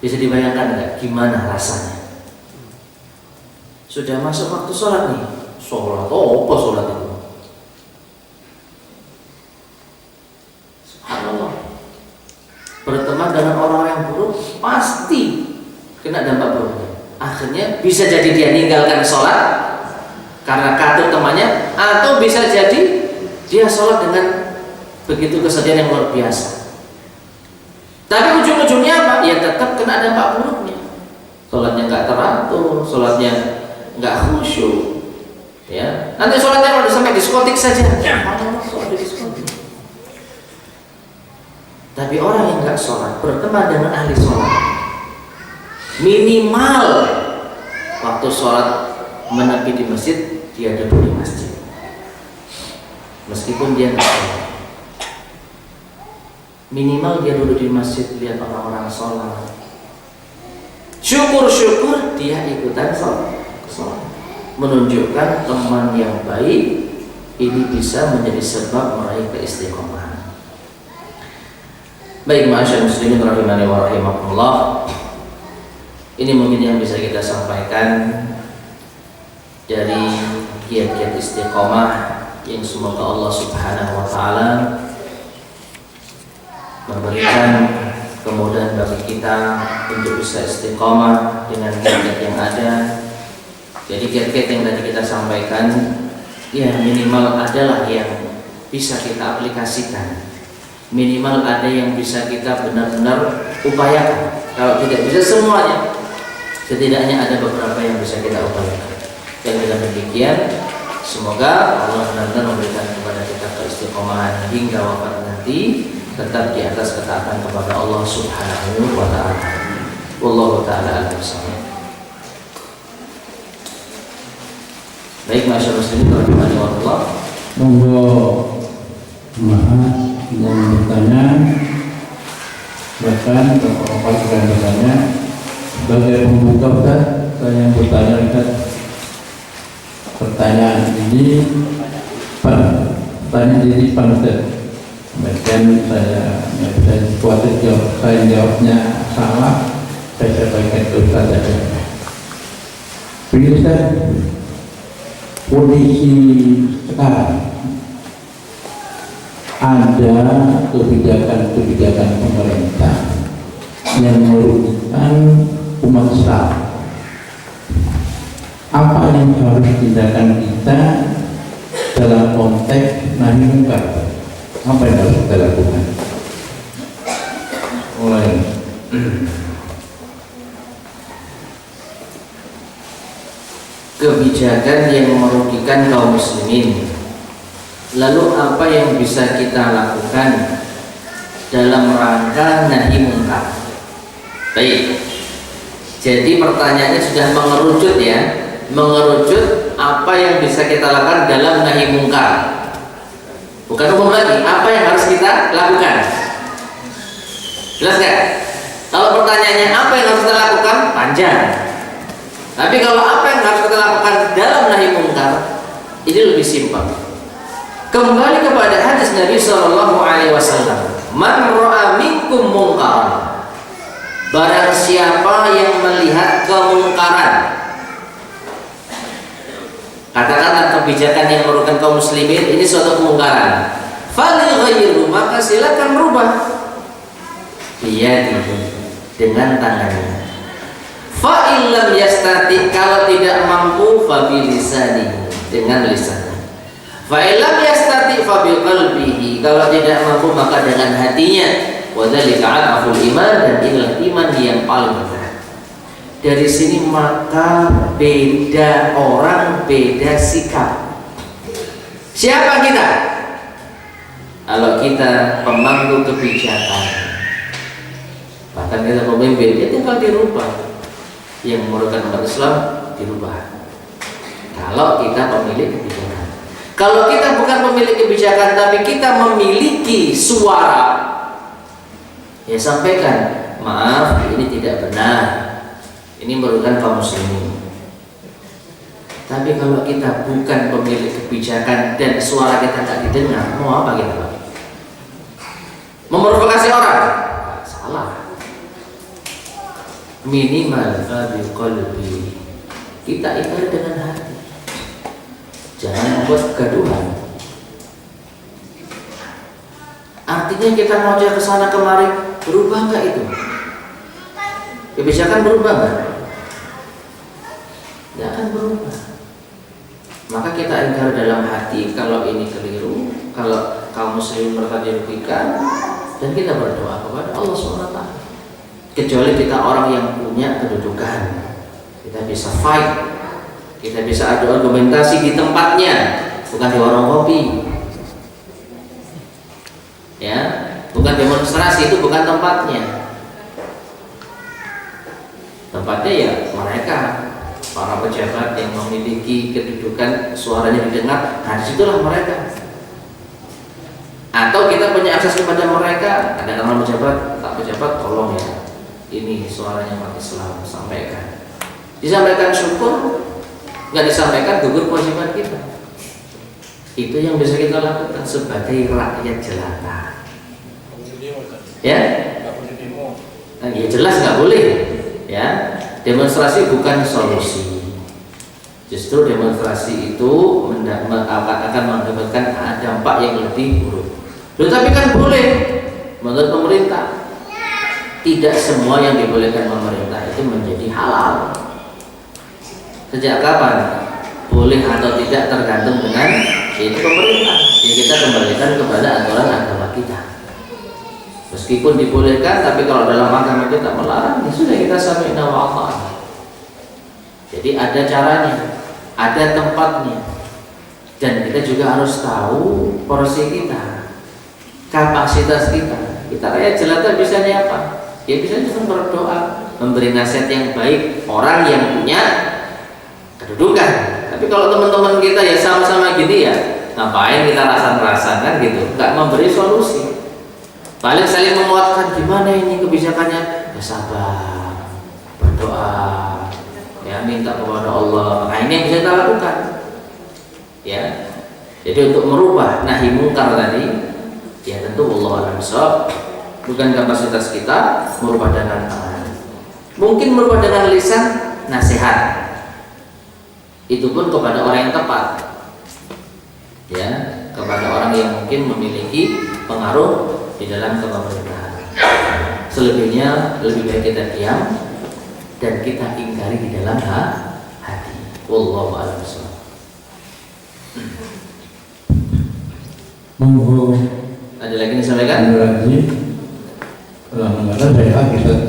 bisa dibayangkan nggak gimana rasanya? Sudah masuk waktu sholat nih, sholat, oh apa sholat itu? Subhanallah, berteman dengan orang yang buruk pasti kena dampak buruknya. Akhirnya bisa jadi dia ninggalkan sholat karena katut temannya, atau bisa jadi dia sholat dengan begitu kesedihan yang luar biasa. Tapi ujung-ujungnya apa? Ya tetap kena dampak buruknya. Sholatnya nggak teratur, sholatnya nggak khusyuk. Ya, nanti sholatnya udah sampai diskotik saja. Sholat di diskotik. Tapi orang yang nggak sholat berteman dengan ahli sholat, minimal waktu sholat menepi di masjid, dia duduk di masjid meskipun dia nggak sholat. Minimal dia duduk di masjid, lihat orang-orang sholat, syukur-syukur dia ikutan sholat, menunjukkan teman yang baik ini bisa menjadi sebab meraih keistiqomahan. Baik, ma'asyar muslimin rahimani wa rahimakumullah, ini mungkin yang bisa kita sampaikan dari kiat-kiat istiqomah yang semoga Allah Subhanahu wa taala memberikan kemudahan bagi kita untuk bisa istiqomah dengan kiat-kiat yang ada. Jadi kiat-kiat yang tadi kita sampaikan, ya minimal adalah yang bisa kita aplikasikan, minimal ada yang bisa kita benar-benar upayakan. Kalau tidak bisa semuanya, setidaknya ada beberapa yang bisa kita upayakan. Dan dengan demikian, semoga Allah benar-benar memberikan kepada kita keistiqomahan hingga wafat nanti, tetap di atas ketaatan kepada Allah Subhanahu wa ta'ala. Wallahu ta'ala a'lam bishawab. Baik, masyaallah muslimin rahimani wa Allah. Monggo maaf yang bertanya, bahkan bapak-bapak sudah bertanya. Sebagai pembuka Ustaz, saya yang bertanya Ustaz, pertanyaan ini pertanyaan ini Ustaz. Kemudian saya khawatir saya jawabnya salah, saya sampaikan ke Ustaz saja. Begini Ustaz, kondisi sekarang ada kebijakan-kebijakan pemerintah yang merugikan umat Islam. Apa yang harus tindakan kita dalam konteks nahi mungkar? Apa yang harus kita lakukan? Mulai. Kebijakan yang merugikan kaum muslimin. Lalu apa yang bisa kita lakukan dalam rangka nahi mungkar? Baik. Jadi pertanyaannya sudah mengerucut ya, mengerucut apa yang bisa kita lakukan dalam nahi mungkar. Bukan umum lagi, apa yang harus kita lakukan? Jelas gak? Kalau pertanyaannya apa yang harus kita lakukan, panjang. Tapi kalau apa yang harus kita lakukan dalam nahi mungkar, ini lebih simpel. Kembali kepada hadis Nabi SAW, man ra'a minkum mungkaran, barang siapa yang melihat kemungkaran, katakanlah kebijakan yang merugikan kaum muslimin, ini suatu kemungkaran, falyughayyirhu, maka silakan rubah biyadihi, dengan tangannya. Fa illam yastati, kalau tidak mampu, fa bilisanihi, dengan lisannya. Fa illam yastati fa biqalbihi, kalau tidak mampu maka dengan hatinya. Wa dzalika adaful iman, dan inilah iman yang paling berat. Dari sini maka beda orang, beda sikap. Siapa kita? Kalau kita pemangku kebijakan, bahkan kita pemimpin, ya tinggal dirubah. Yang merupakan umat Islam dirubah. Kalau kita pemilik kebijakan. Kalau kita bukan pemilik kebijakan, tapi kita memiliki suara, ya sampaikan, maaf, ini tidak benar, ini merugikan kaum muslimin. Tapi kalau kita bukan pemilik kebijakan dan suara kita tidak didengar, mau apa kita? Memprovokasi orang? Salah. Minimal fabi qalbi, kita ibadah dengan hati, jangan membuat kegaduhan. Artinya kita ngoceh ke sana kemari, berubah nggak itu? Kebijakan berubah nggak? Nggak akan berubah. Maka kita ingkar dalam hati kalau ini keliru, kalau kaum muslimin merasa dirugikan, dan kita berdoa kepada Allah SWT. Kecuali kita orang yang punya kedudukan, kita bisa fight, kita bisa adu argumentasi di tempatnya, bukan di warung kopi, ya, bukan demonstrasi, itu bukan tempatnya. Tempatnya ya mereka, para pejabat yang memiliki kedudukan, suaranya didengar, nah disitulah mereka. Atau kita punya akses kepada mereka, ada nama pejabat, tak pejabat tolong ya, ini suaranya umat Islam, sampaikan. Disampaikan syukur, nggak disampaikan gugur kewajiban kita. Itu yang bisa kita lakukan sebagai rakyat jelata. Ya, ya jelas nggak boleh. Ya, demonstrasi bukan solusi. Justru demonstrasi itu akan mendapatkan dampak yang lebih buruk. Loh, tapi kan boleh menurut pemerintah. Tidak semua yang dibolehkan pemerintah itu menjadi halal. Sejak kapan boleh atau tidak tergantung dengan itu pemerintah. Jadi kita kembalikan kepada aturan agama kita. Meskipun dibolehkan, tapi kalau dalam agama kita melarang, ya sudah, kita sami'na wa ata'na. Jadi ada caranya, ada tempatnya, dan kita juga harus tahu porsi kita, kapasitas kita. Kita rakyat jelata bisanya apa? Ya bisa cuma berdoa, memberi nasihat yang baik orang yang punya kedudukan. Tapi kalau teman-teman kita ya sama-sama gini, ya ngapain kita rasan-rasan gitu, nggak memberi solusi. Paling saling menguatkan, gimana ini kebijakannya, ya sabar, berdoa, ya minta kepada Allah. Nah ini yang bisa kita lakukan, ya. Jadi untuk merubah nahi mungkar tadi, ya tentu Allah alam shawab, bukan kapasitas kita merubah dengan tangan. Mungkin merubah dengan lisan, nasihat. Itu pun kepada orang yang tepat, ya, kepada orang yang mungkin memiliki pengaruh di dalam pemerintahan. Selebihnya lebih baik kita diam dan kita ingkari di dalam hati. Wallahu a'lam bishawab. Monggo. Ada lagi yang disampaikan? Ada lagi. Kalau nggak ada saya lagi apa?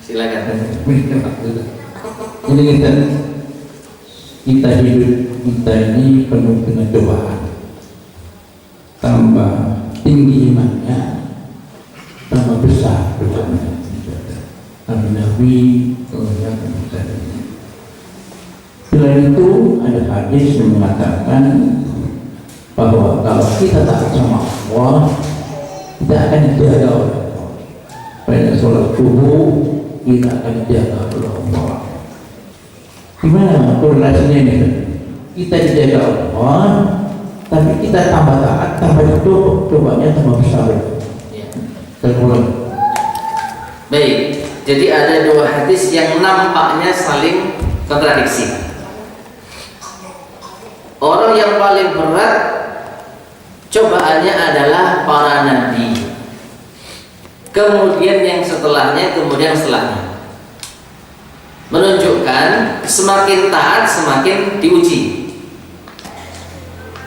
Silakan. Ini kita hidup kita ini penuh dengan cobaan. Tambah tinggi imannya, tambah besar doanya. Nabi selain itu ada hadis yang mengatakan bahwa kalau kita taat sama Allah, kita akan dijaga oleh Allah. Pada sholat subuh kita akan dijaga oleh Allah. Gimana korelasinya ini? Kita dijaga oleh Allah, tapi kita tambah taat, tambah itu cobanya tambah besar. Ya. Terpulang. Baik, jadi ada dua hadis yang nampaknya saling kontradiksi. Orang yang paling berat cobaannya adalah para nabi, kemudian yang setelahnya, kemudian setelahnya, menunjukkan semakin taat semakin diuji.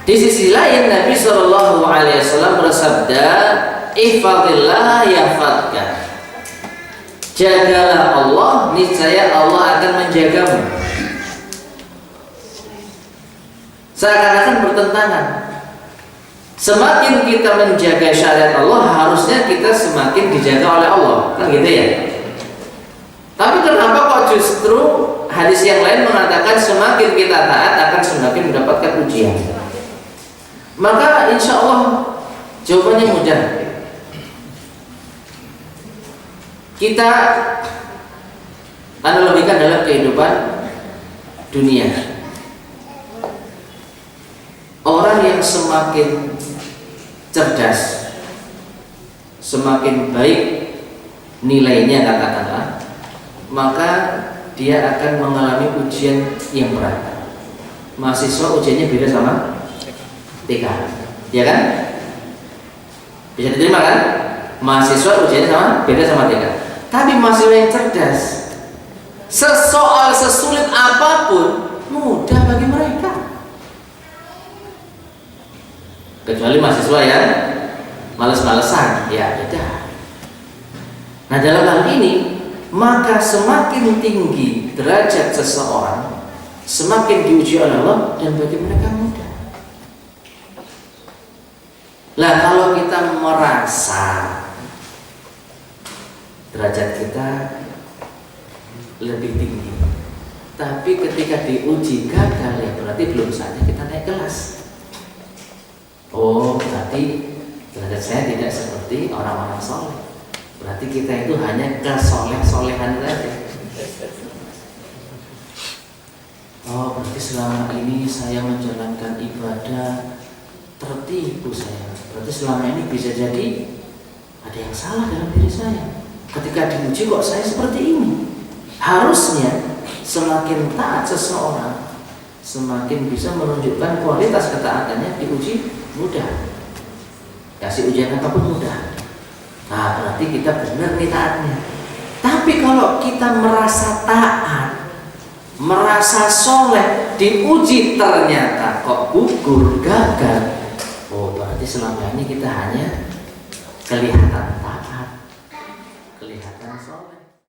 Di sisi lain Nabi SAW bersabda, ihfadillah yahfadka, jagalah Allah, niscaya Allah akan menjagamu. Seakan-akan bertentangan. Semakin kita menjaga syariat Allah, harusnya kita semakin dijaga oleh Allah, kan gitu ya. Tapi kenapa kok justru hadis yang lain mengatakan semakin kita taat akan semakin mendapatkan ujian? Maka insya Allah jawabannya mudah. Kita analogikan dalam kehidupan dunia. Orang yang semakin cerdas, semakin baik nilainya katakanlah, maka dia akan mengalami ujian yang berat. Mahasiswa ujiannya beda sama TK, ya kan? Bisa diterima kan? Mahasiswa ujiannya beda sama TK. Tapi mahasiswa yang cerdas, sesoal sesulit apapun mudah bagi mereka. Kecuali mahasiswa yang males-malesan, ya beda. Nah dalam hal ini, maka semakin tinggi derajat seseorang, semakin diuji oleh Allah dan bagi mereka mudah. Lah kalau kita merasa derajat kita lebih tinggi, tapi ketika diuji gagal, ya berarti belum saatnya kita naik kelas. Oh, berarti derajat saya tidak seperti orang-orang soleh. Berarti kita itu hanya kesoleh-solehan saja. Oh, berarti selama ini saya menjalankan ibadah tertipu saya. Berarti selama ini bisa jadi ada yang salah dalam diri saya. Ketika diuji kok saya seperti ini. Harusnya semakin taat seseorang, semakin bisa menunjukkan kualitas ketaatannya, diuji mudah. Kasih ujian apapun mudah. Nah berarti kita benar nih taatnya. Tapi kalau kita merasa taat, merasa soleh, diuji ternyata kok gugur, gagal, oh berarti selama ini kita hanya kelihatan taat, kelihatan soleh.